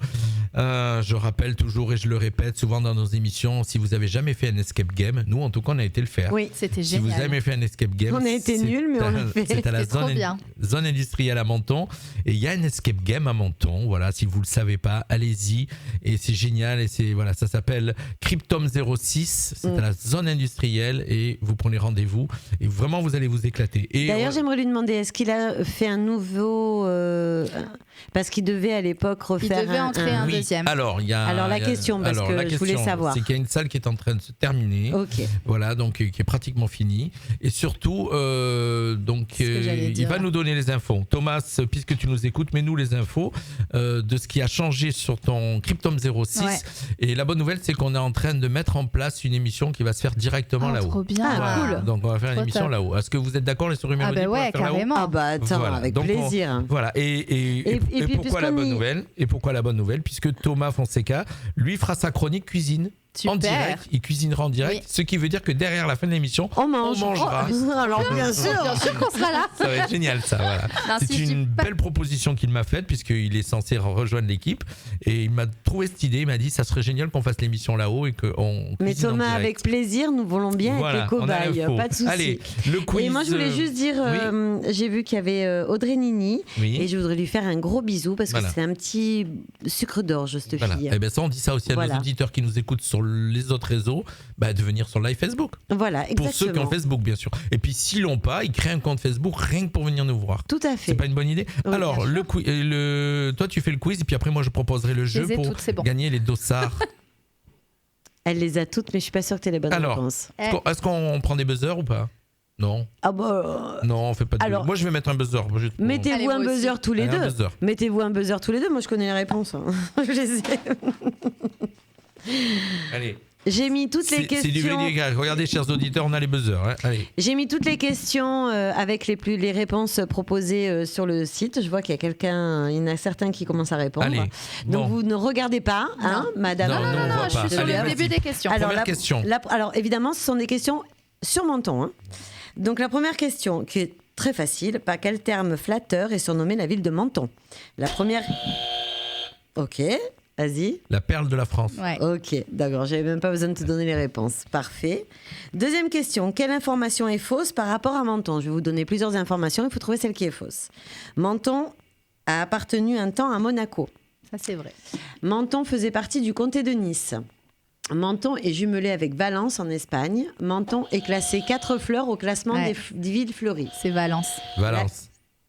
Je rappelle toujours et je le répète souvent dans nos émissions, si vous avez jamais fait un escape game, nous en tout cas on a été le faire. Oui, c'était génial. Si vous avez jamais fait un escape game, on a été nuls, mais on l'a fait. C'est à la zone industrielle à Menton et il y a un escape game à Menton. Voilà, si vous le savez pas, allez-y. Et c'est génial et ça s'appelle Cryptom 06, c'est à la zone industrielle et vous prenez rendez-vous et vraiment vous allez vous éclater. Et d'ailleurs j'aimerais lui demander, est-ce qu'il a fait un nouveau parce qu'il devait à l'époque refaire il devait entrer un deuxième. Alors la question je voulais savoir, c'est qu'il y a une salle qui est en train de se terminer. Voilà, donc qui est pratiquement finie et surtout il va nous donner les infos. Thomas, puisque tu nous écoutes, mets-nous les infos de ce qui a changé sur ton Cryptom 06 et la bonne nouvelle c'est qu'on est en train de mettre en place une émission qui va se faire directement là-haut. Trop bien. Voilà. Donc on va faire une émission là-haut. Est-ce que vous êtes d'accord les souris Mélodie pour la faire carrément. là-haut? Attends, voilà. Avec plaisir. Voilà et pourquoi la bonne nouvelle? Et pourquoi la bonne nouvelle? Puisque Thomas Fonseca lui fera sa chronique cuisine. Super. En direct, il cuisinera en direct, ce qui veut dire que derrière la fin de l'émission, on mangera. Alors bien sûr qu'on sera là. Ça va être génial ça, voilà. C'est une belle proposition qu'il m'a faite puisqu'il est censé rejoindre l'équipe et il m'a trouvé cette idée, il m'a dit ça serait génial qu'on fasse l'émission là-haut et qu'on mais Thomas, avec plaisir, nous voulons bien être les cobayes, pas de souci. Allez, le quiz. Et moi je voulais juste dire, j'ai vu qu'il y avait Audrey Nini et je voudrais lui faire un gros bisou parce que c'est un petit sucre d'orge cette fille. Et ça on dit ça aussi à nos auditeurs qui nous écoutent sur les autres réseaux, de venir sur live Facebook. Voilà, exactement. Pour ceux qui ont Facebook, bien sûr. Et puis, s'ils l'ont pas, ils créent un compte Facebook rien que pour venir nous voir. Tout à fait. C'est pas une bonne idée? Oui, alors, toi, tu fais le quiz et puis après, moi, je proposerai le jeu pour gagner les dossards. Elle les a toutes, mais je suis pas sûre que tu aies les bonnes réponses. Est-ce qu'on prend des buzzers ou pas? Non. Non, on fait pas de buzzer. Moi, je vais mettre un buzzer. Mettez-vous un buzzer tous les deux. Mettez-vous un buzzer tous les deux. Moi, je connais les réponses. Je les ai. Allez. J'ai mis toutes les questions. C'est du vrai. Regardez, chers auditeurs, on a les buzzers. Hein. Allez. J'ai mis toutes les questions avec les réponses proposées sur le site. Je vois qu'il y en a certains qui commencent à répondre. Allez, donc vous ne regardez pas, madame. Non, je suis sur le début des questions. Première question. Alors évidemment, ce sont des questions sur Menton. Donc la première question, qui est très facile, par quel terme flatteur est surnommée la ville de Menton? La première. Ok. Vas-y. La perle de la France. Ouais. Ok, d'accord. J'avais même pas besoin de te donner les réponses. Parfait. Deuxième question. Quelle information est fausse par rapport à Menton? Je vais vous donner plusieurs informations. Il faut trouver celle qui est fausse. Menton a appartenu un temps à Monaco. Ça, c'est vrai. Menton faisait partie du comté de Nice. Menton est jumelé avec Valence en Espagne. Menton est classé 4 fleurs au classement des villes fleuries. C'est Valence.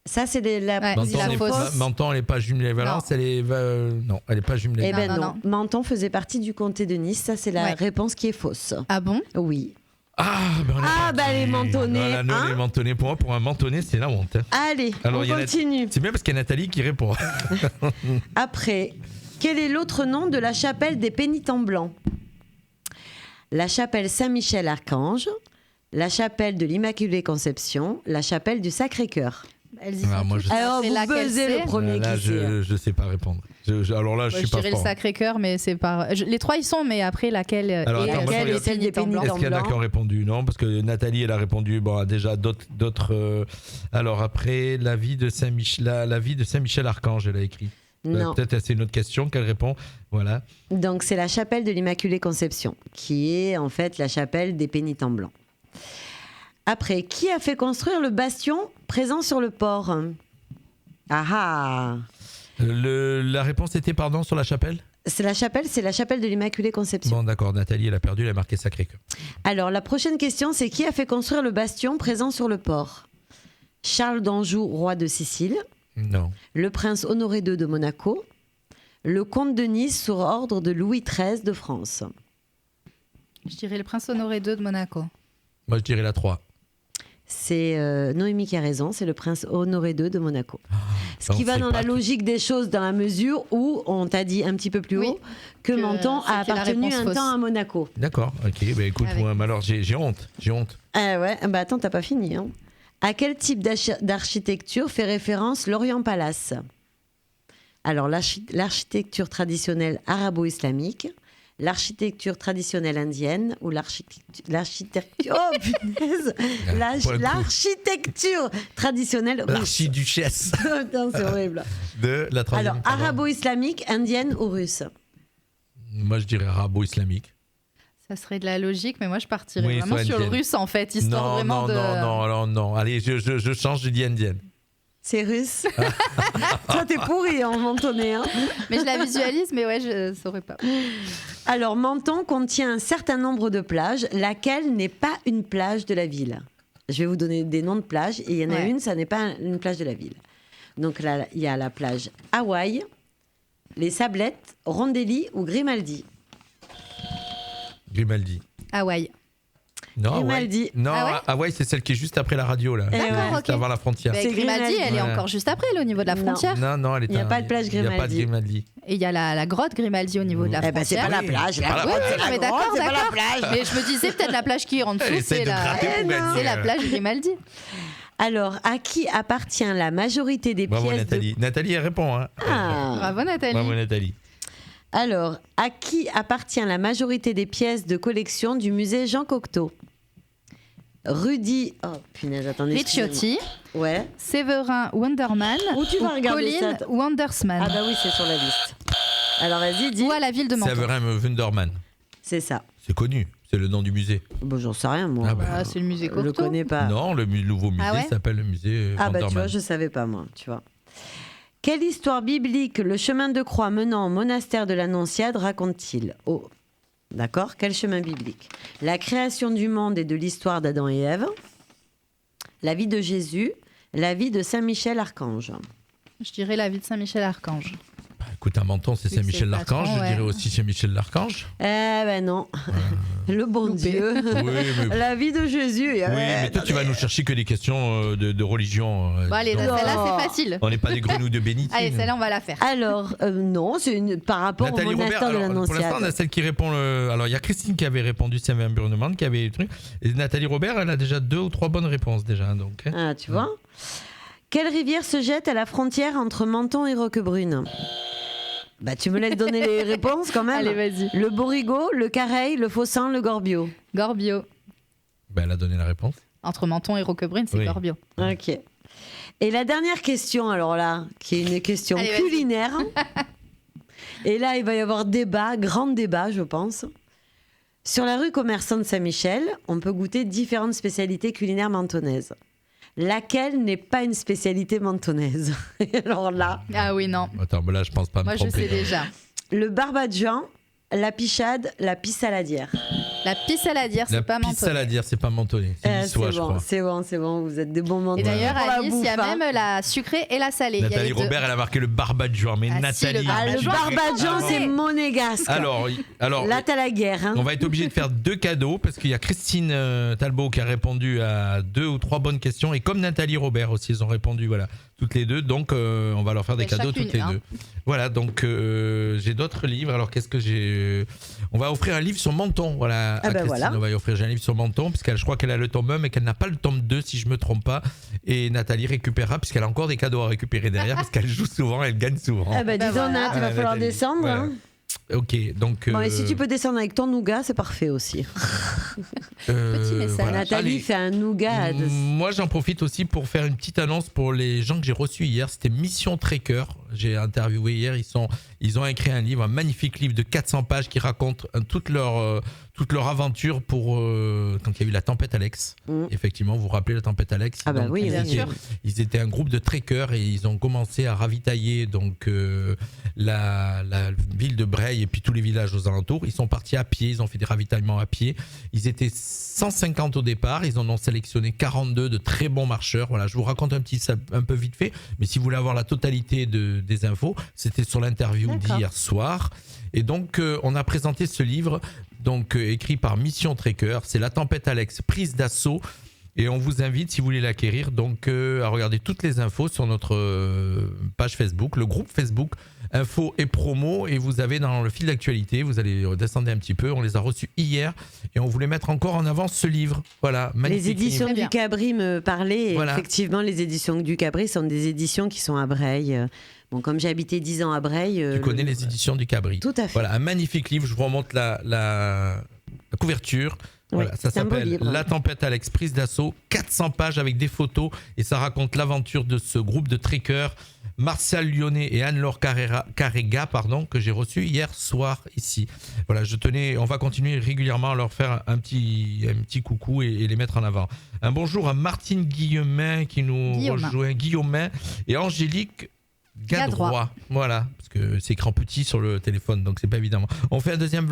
Ça, c'est la fausse. Menton, elle n'est pas jumelée à Valence, elle est pas jumelée. Eh ben non. Menton faisait partie du comté de Nice. Ça, c'est la réponse qui est fausse. Ah bon? Oui. Les mentonnais. Les mentonnais, pour un mentonné, c'est la honte. Allez, on continue. C'est bien parce qu'il y a Nathalie qui répond. Après, quel est l'autre nom de la chapelle des pénitents blancs? La chapelle Saint-Michel-Archange, la chapelle de l'Immaculée Conception, la chapelle du Sacré-Cœur. Moi, vous buzzez le premier là, qui sait. Je sais pas répondre. Alors là, je suis pas fort. Je dirais le Sacré-Cœur, mais c'est pas. Les trois ils sont, mais après laquelle alors, est celle des pénitents blancs. Est-ce qu'il y en a qui ont répondu? Non, parce que Nathalie, elle a répondu. Bon, déjà d'autres. Alors après, la vie de Saint-Michel Archange, elle a écrit. Non. Peut-être c'est une autre question qu'elle répond. Voilà. Donc c'est la chapelle de l'Immaculée Conception, qui est en fait la chapelle des pénitents blancs. Après, qui a fait construire le bastion présent sur le port? La réponse était, pardon, sur la chapelle? C'est la chapelle de l'Immaculée Conception. Bon, d'accord, Nathalie, elle a perdu, elle a marqué Sacré-Cœur. Alors, la prochaine question, c'est qui a fait construire le bastion présent sur le port? Charles d'Anjou, roi de Sicile? Non. Le prince Honoré II de Monaco? Le comte de Nice sur ordre de Louis XIII de France? Je dirais le prince Honoré II de Monaco. Moi, je dirais la 3. C'est Noémie qui a raison, c'est le prince Honoré II de Monaco. Ce qui va dans la logique des choses, dans la mesure où, on t'a dit un petit peu plus haut, que Menton a appartenu un temps à Monaco. D'accord, ok, bah écoute, moi, alors j'ai honte. Attends, t'as pas fini. Hein. À quel type d'architecture fait référence l'Orient Palace? Alors, l'architecture traditionnelle arabo-islamique, l'architecture traditionnelle indienne ou l'architecture... Oh punaise, l'architecture traditionnelle russe. L'archiduchesse. Putain, c'est horrible. De la Alors, arabo-islamique, indienne ou russe? Moi, je dirais arabo-islamique. Ça serait de la logique, mais moi, je partirais vraiment sur le russe, en fait, histoire Non. Allez, je change, je dis indienne. C'est russe. Toi, t'es pourri en mentonné. Hein. Mais je la visualise, mais ouais, je saurais pas. Alors, Menton contient un certain nombre de plages, laquelle n'est pas une plage de la ville. Je vais vous donner des noms de plages, et il y en a une, ça n'est pas une plage de la ville. Donc là, il y a la plage Hawaï, les Sablettes, Rondelli ou Grimaldi. Grimaldi. Hawaï. Non, Grimaldi. Non, Hawaï, c'est celle qui est juste après la radio, là. D'accord, juste avant la frontière. Mais Grimaldi, elle est encore juste après, là, au niveau de la frontière. Non, il n'y a pas de plage Grimaldi. Il n'y a pas de Grimaldi. Et il y a la grotte Grimaldi au niveau de la frontière. C'est pas la plage. C'est pas la plage. Mais je me disais peut-être la plage qui est en dessous, c'est la plage Grimaldi. Alors, à qui appartient la majorité des pièces Nathalie. Nathalie, elle répond. Hein. Bravo, Nathalie. Alors, à qui appartient la majorité des pièces de collection du musée Jean Cocteau? Rudy, Ricciotti, Séverin Wonderman ou Colin Wandersman. Ah bah oui, c'est sur la liste. Alors vas-y, dis. Ou à la ville de Menton. Séverin Wonderman. C'est ça. C'est connu, c'est le nom du musée. Bon, j'en sais rien, moi. C'est le musée Cocteau. Je le connais pas. Non, le nouveau musée s'appelle le musée Wonderman. Bah tu vois, je savais pas, moi, tu vois. Quelle histoire biblique le chemin de croix menant au monastère de l'Annonciade raconte-t-il? D'accord. Quel chemin biblique? La création du monde et de l'histoire d'Adam et Ève, la vie de Jésus, la vie de Saint-Michel Archange. Je dirais la vie de Saint-Michel Archange. Écoute, un Menton, c'est Saint-Michel l'Archange. Je dirais aussi Saint-Michel l'Archange. Non. Le bon Dieu. La vie de Jésus. Oui, mais toi, tu vas nous chercher que des questions de religion. Bon, allez, celle-là, c'est facile. On n'est pas des grenouilles de bénitier. Allez, celle-là, on va la faire. Alors, non, c'est par rapport Nathalie au monastère de l'Annonciade. Pour l'instant, on a celle qui répond. Alors, il y a Christine qui avait répondu, c'est un Burnement qui avait truc. Et Nathalie Robert, elle a déjà 2 ou 3 bonnes réponses déjà. Donc, tu vois. Quelle rivière se jette à la frontière entre Menton et Roquebrune? Tu me laisses donner les réponses quand même. Allez, vas-y. Le Borigo, le Careil, le Fossan, le Gorbio. Gorbio. Elle a donné la réponse. Entre Menton et Roquebrune, c'est Gorbio. Ok. Et la dernière question, alors là, qui est une question culinaire. Et là, il va y avoir grand débat, je pense. Sur la rue commerçante Saint-Michel, on peut goûter différentes spécialités culinaires mentonnaises. Laquelle n'est pas une spécialité mentonnaise? Alors là... Ah oui, non. Attends, là, je pense pas me tromper. Moi, je sais déjà. Le barbadjan, la pichade, la pissaladière. La pissaladière, c'est pas mentonné. La pissaladière, c'est pas mentonné. C'est niçois, je crois. C'est bon. Vous êtes des bons mentonnés. Et d'ailleurs, à Nice, il y a même la sucrée et la salée. Nathalie Robert, elle a marqué le barbadjan. Mais Nathalie... le barbadjan, c'est monégasque. Alors là, t'as la guerre. Hein. On va être obligé de faire 2 cadeaux parce qu'il y a Christine Talbot qui a répondu à 2 ou 3 bonnes questions. Et comme Nathalie Robert aussi, ils ont répondu, voilà. toutes les deux. Donc, on va leur faire des cadeaux chacune, toutes les deux. Voilà, donc j'ai d'autres livres. Alors, qu'est-ce que j'ai ? On va offrir un livre sur Menton. Voilà, à Christine, voilà. On va y offrir un livre sur Menton, puisqu'elle, je crois qu'elle a le tome 1, mais qu'elle n'a pas le tome 2, si je ne me trompe pas. Et Nathalie récupérera, puisqu'elle a encore des cadeaux à récupérer derrière, parce qu'elle joue souvent, elle gagne souvent. Ah bah dis donc, Nat, il va falloir descendre. Voilà. Hein. Ok, donc. Bon, et si tu peux descendre avec ton nougat, c'est parfait aussi. Petit message. Voilà. Nathalie fait un nougat. Moi, j'en profite aussi pour faire une petite annonce pour les gens que j'ai reçus hier. C'était Mission Trekker. J'ai interviewé hier. Ils ont écrit un livre, un magnifique livre de 400 pages qui raconte toute leur aventure pour quand il y a eu la tempête Alex. Effectivement, vous vous rappelez la tempête Alex. Ah bah donc, oui, bien sûr. Ils étaient un groupe de trekkers et ils ont commencé à ravitailler donc la ville de Breil et puis tous les villages aux alentours. Ils sont partis à pied, ils ont fait des ravitaillements à pied. Ils étaient 150 au départ, ils en ont sélectionné 42 de très bons marcheurs. Voilà, je vous raconte un peu vite fait, mais si vous voulez avoir la totalité des infos, c'était sur l'interview d'hier soir. Et donc, on a présenté ce livre, donc écrit par Mission Trekker. C'est La tempête Alex, prise d'assaut. Et on vous invite, si vous voulez l'acquérir, donc à regarder toutes les infos sur notre page Facebook, le groupe Facebook Info et Promo. Et vous avez dans le fil d'actualité, vous allez descendre un petit peu. On les a reçus hier et on voulait mettre encore en avant ce livre. Voilà, magnifique. Les éditions du Cabri me parlaient. Voilà. Effectivement, les éditions du Cabri sont des éditions qui sont à Breil. Bon, comme j'ai habité 10 ans à Breil. Tu connais les éditions du Cabri. Tout à fait. Voilà, un magnifique livre. Je vous remonte la couverture. Voilà, ça s'appelle La tempête Alex, prise d'assaut, 400 pages avec des photos et ça raconte l'aventure de ce groupe de trekkers, Martial Lyonnais et Anne-Laure Carrega, que j'ai reçu hier soir ici. Voilà, on va continuer régulièrement à leur faire un petit coucou et les mettre en avant. Un bonjour à Martine Guillemin qui nous rejoint, Guillaumin et Angélique Gadroit. Voilà, parce que c'est écran petit sur le téléphone, donc c'est pas évident. On fait un deuxième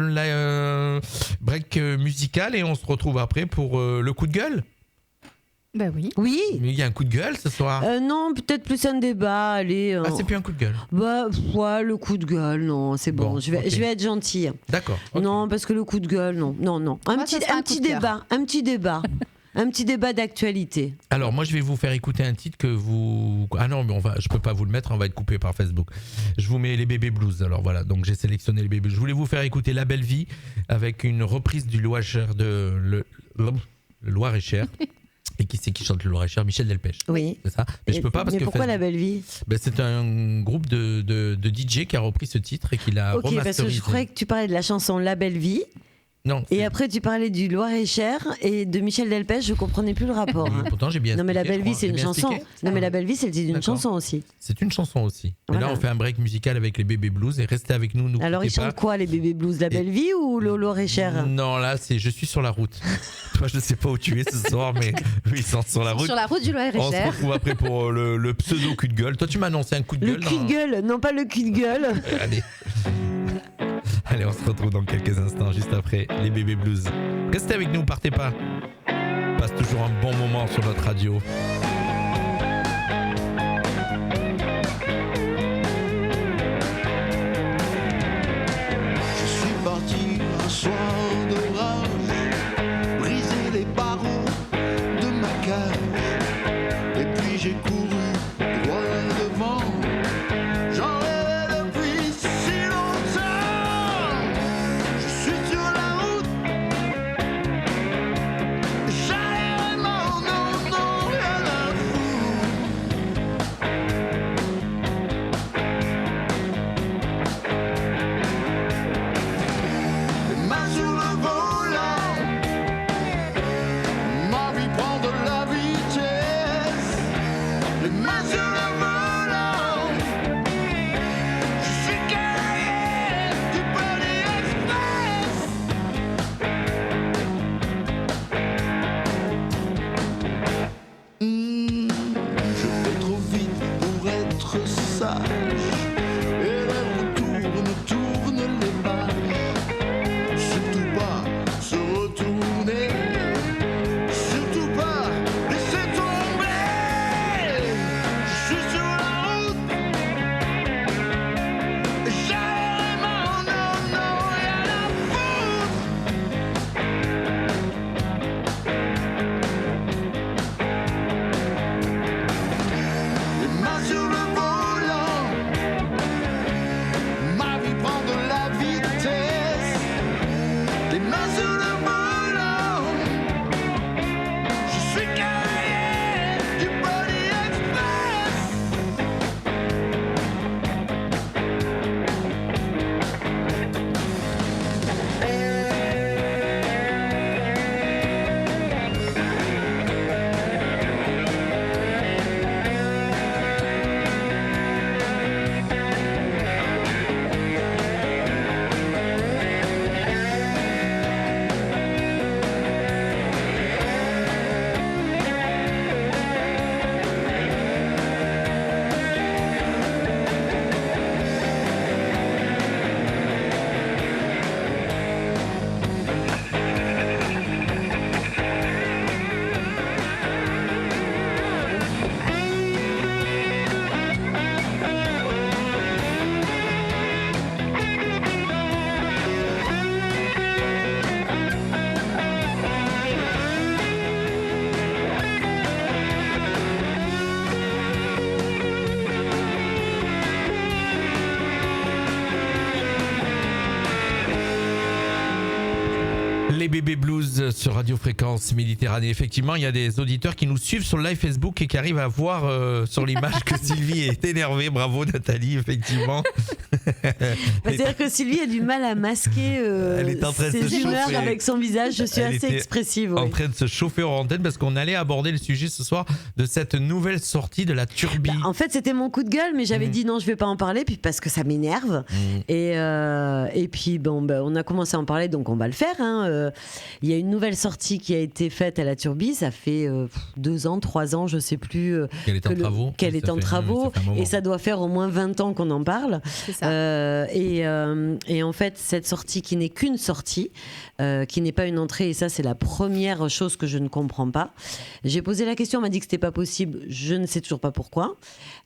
break musical et on se retrouve après pour le coup de gueule. Bah oui. Oui. Mais il y a un coup de gueule ce soir. Non, peut-être plus un débat. Allez. Ah, c'est plus un coup de gueule. Bah, ouais, le coup de gueule, non, c'est bon. Je vais être gentille. D'accord. Okay. Non, parce que le coup de gueule, non. Un petit débat. Un petit débat d'actualité. Alors moi je vais vous faire écouter un titre que vous... Ah non, mais je peux pas vous le mettre, on va être coupé par Facebook. Je vous mets les Bébés Blues. Alors voilà, donc j'ai sélectionné les Bébés Blues. Je voulais vous faire écouter La Belle Vie avec une reprise du Loir-et-Cher le Loir-et-Cher. Et qui c'est qui chante le Loir-et-Cher ? Michel Delpech. Oui. C'est ça. Mais je peux pas parce que. Mais pourquoi La Belle Vie ? C'est un groupe de DJ qui a repris ce titre et qui l'a remasterisé. Ok, parce que je croyais que tu parlais de la chanson La Belle Vie. Non. Et après, tu parlais du Loir-et-Cher et de Michel Delpech, je comprenais plus le rapport. Hein. Pourtant, j'ai bien expliqué. Non, mais La Belle Vie, c'est une chanson. Non, mais La Belle Vie, c'est une chanson aussi. C'est une chanson aussi. Voilà. Et là, on fait un break musical avec les Bébés Blues et restez avec nous. Alors, ils chantent quoi, les Bébés Blues ? La Belle Vie ou le Loir-et-Cher ? Non, là, c'est Je suis sur la route. Toi, je ne sais pas où tu es ce soir, mais ils sont sur la route. Sur la route du Loir-et-Cher. On se retrouve après pour le pseudo cul de gueule. Toi, tu m'as annoncé un coup de gueule. Le cul de gueule, non pas le cul de gueule. Allez, on se retrouve dans quelques instants, juste après les Bébés Blues. Restez avec nous, partez pas. Passe toujours un bon moment sur notre radio. Je suis parti un soir d'orage, briser les barreaux de ma cage, et puis j'ai couru droit devant. J'en rêvais depuis si longtemps. Je suis sur la route, j'allais vraiment, non, rien à les mains sur le volant, ma vie prend de la vitesse. Les mains sur le volant, je suis carré du Pony Express. Je vais trop vite pour être sage, et là on tourne les pages. Surtout pas se retourner, surtout pas laisser tomber. Je suis sur la route, j'allais vraiment, non, rien à foutre. Les mains Les bébés blues sur Radio Fréquence Méditerranée. Effectivement, il y a des auditeurs qui nous suivent sur le live Facebook et qui arrivent à voir sur l'image que Sylvie est énervée. Bravo Nathalie, effectivement. C'est-à-dire que Sylvie a du mal à masquer ses humeurs avec son visage. Je suis assez expressive. En train de se chauffer hors antenne parce qu'on allait aborder le sujet ce soir de cette nouvelle sortie de la Turbie. En fait, c'était mon coup de gueule, mais j'avais dit non, je vais pas en parler, puis parce que ça m'énerve. Et puis on a commencé à en parler, donc on va le faire. Il y a une nouvelle sortie qui a été faite à la Turbie. Ça fait 2 ans, 3 ans, je sais plus. Qu'elle est en travaux. Qu'elle est en travaux. Et ça doit faire au moins 20 ans qu'on en parle. C'est ça. Et en fait, cette sortie qui n'est qu'une sortie, qui n'est pas une entrée, et ça c'est la première chose que je ne comprends pas. J'ai posé la question, on m'a dit que c'était pas possible, je ne sais toujours pas pourquoi.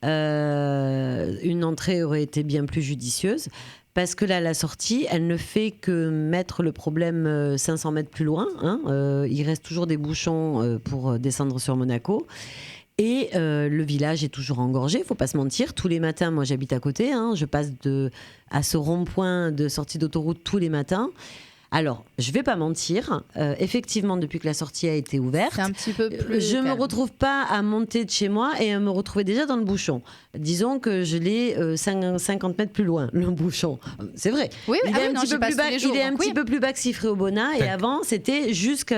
Une entrée aurait été bien plus judicieuse. Parce que là, la sortie, elle ne fait que mettre le problème 500 mètres plus loin. Il reste toujours des bouchons pour descendre sur Monaco. Et le village est toujours engorgé, il ne faut pas se mentir. Tous les matins, moi j'habite à côté, je passe à ce rond-point de sortie d'autoroute tous les matins. Alors, je vais pas mentir, effectivement, depuis que la sortie a été ouverte, c'est un petit peu plus je me retrouve pas à monter de chez moi et à me retrouver déjà dans le bouchon. Disons que je l'ai 50 mètres plus loin, le bouchon. C'est vrai. Oui, il est un petit peu plus bas que Siffré-au-Bonnat et avant, c'était jusqu'au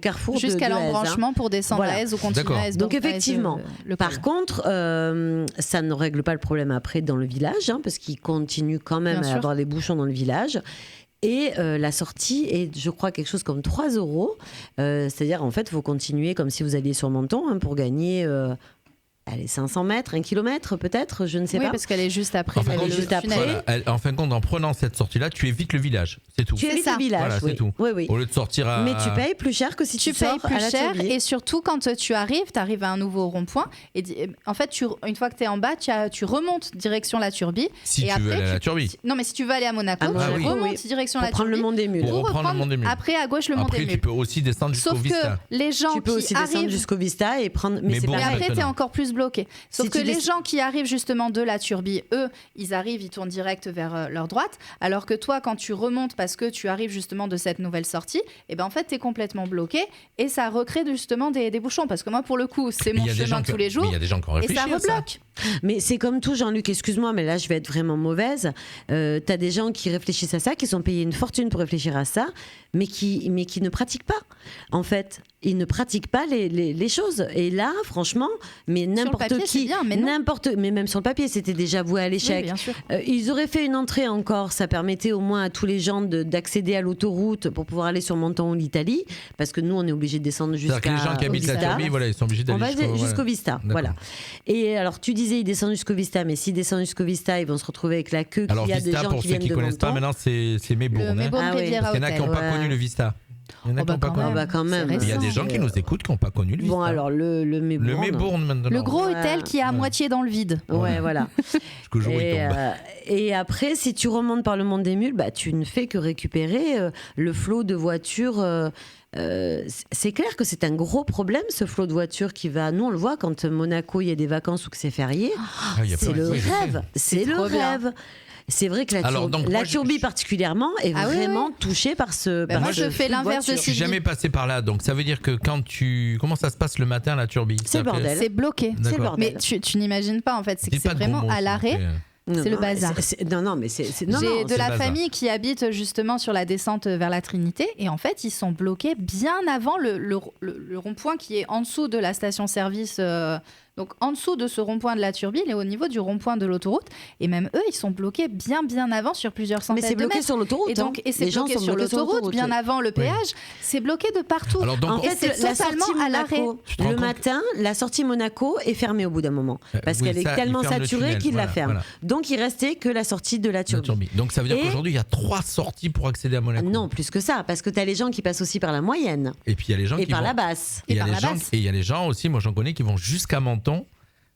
carrefour jusqu'à de l'embranchement pour descendre à Aise ou continuer à Aise. Donc effectivement, par contre, ça ne règle pas le problème après dans le village, parce qu'il continue quand même à avoir les bouchons dans le village. Et la sortie est, je crois, quelque chose comme 3 €. C'est-à-dire, en fait, il faut continuer comme si vous alliez sur Menton pour gagner 500 mètres, 1 kilomètre peut-être, je ne sais pas. Oui, parce qu'elle est juste après. En fin de compte, en prenant cette sortie-là, tu évites le village, c'est tout. Tu évites le village, voilà, c'est tout. Oui. Au lieu de sortir à... Mais tu payes plus cher que si tu sors payes plus à la cher. Turbie. Et surtout, quand tu arrives à un nouveau rond-point. Et en fait, une fois que tu es en bas, tu remontes direction la Turbie. Si tu veux aller à la Turbie. Non, mais si tu veux aller à Monaco, tu remontes direction la Turbie. Pour prendre le Mont des Mules. Pour reprendre le Mont des Mules. Après, à gauche, le Mont des Mules. Après, tu peux aussi descendre jusqu'au Vista. Sauf que les gens tu peux aussi descendre jusqu'au Vista et prendre... Mais après, tu es encore plus bloqué. Sauf que les gens qui arrivent justement de la Turbie, eux, ils tournent direct vers leur droite, alors que toi, quand tu remontes parce que tu arrives justement de cette nouvelle sortie, et en fait, tu es complètement bloqué et ça recrée justement des bouchons. Parce que moi, pour le coup, c'est mon chemin de tous les jours. Il y a des gens qui ont réfléchi et ça rebloque. Mais c'est comme tout, Jean-Luc, excuse-moi, mais là, je vais être vraiment mauvaise. T'as des gens qui réfléchissent à ça, qui sont payés une fortune pour réfléchir à ça, mais qui ne pratiquent pas. En fait, ils ne pratiquent pas les choses. Et là, franchement, mais n'importe qui, mais même sur le papier, c'était déjà voué à l'échec. Oui, bien sûr. Ils auraient fait une entrée encore, ça permettait au moins à tous les gens d'accéder à l'autoroute pour pouvoir aller sur Menton ou l'Italie, parce que nous, on est obligés de descendre jusqu'à les gens qui habitent la Turbie, ils sont obligés d'aller jusqu'au Vista. Voilà. Et alors, tu disais, ils descendent jusqu'au Vista, mais s'ils descendent jusqu'au Vista, ils vont se retrouver avec la queue qu'il y a des gens qui viennent de Menton. Pour ceux qui ne connaissent pas, maintenant, c'est Mébourne. Parce qu'il y en a qui n'ont pas connu le Vista. Il y en a qui n'ont pas connu. Quand même. Il y a des gens qui nous écoutent qui n'ont pas connu le Vista. Bon, alors le Mébourne. Le Mébourne maintenant. Le gros hôtel qui est à moitié dans le vide. Ouais, voilà. Jusqu'au jour où il tombe. Et après, si tu remontes par le Mont des Mules, tu ne fais que récupérer le flot de voitures. C'est clair que c'est un gros problème, ce flot de voitures qui va. Nous, on le voit quand Monaco, il y a des vacances ou que c'est férié. C'est le rêve. C'est le rêve. C'est vrai que la Turbie particulièrement est vraiment touchée par ce. Moi, je fais l'inverse de Sylvie. Je suis jamais passé par là, donc ça veut dire que comment ça se passe le matin à la Turbie? C'est le bordel. C'est bloqué. C'est le bordel. Mais tu n'imagines pas en fait, c'est que c'est vraiment à l'arrêt. C'est le bazar. J'ai de la famille qui habite justement sur la descente vers la Trinité et en fait ils sont bloqués bien avant le rond-point qui est en dessous de la station-service. Donc en dessous de ce rond-point de la Turbie, il est au niveau du rond-point de l'autoroute. Et même eux, ils sont bloqués bien avant sur plusieurs centaines de mètres. Mais c'est bloqué sur l'autoroute. Et c'est bloqué sur l'autoroute, bien avant le péage. Oui. C'est bloqué de partout. Alors donc, et c'est totalement à l'arrêt. Le matin, la sortie Monaco est fermée au bout d'un moment. Parce qu'elle est tellement saturée qu'ils la ferment. Voilà. Donc il restait que la sortie de la Turbie. Donc ça veut dire qu'aujourd'hui, il y a 3 sorties pour accéder à Monaco. Non, plus que ça. Parce que tu as les gens qui passent aussi par la moyenne. Et puis il y a les gens qui par la basse. Et il y a les gens aussi, moi j'en connais, qui vont jusqu'à Menton.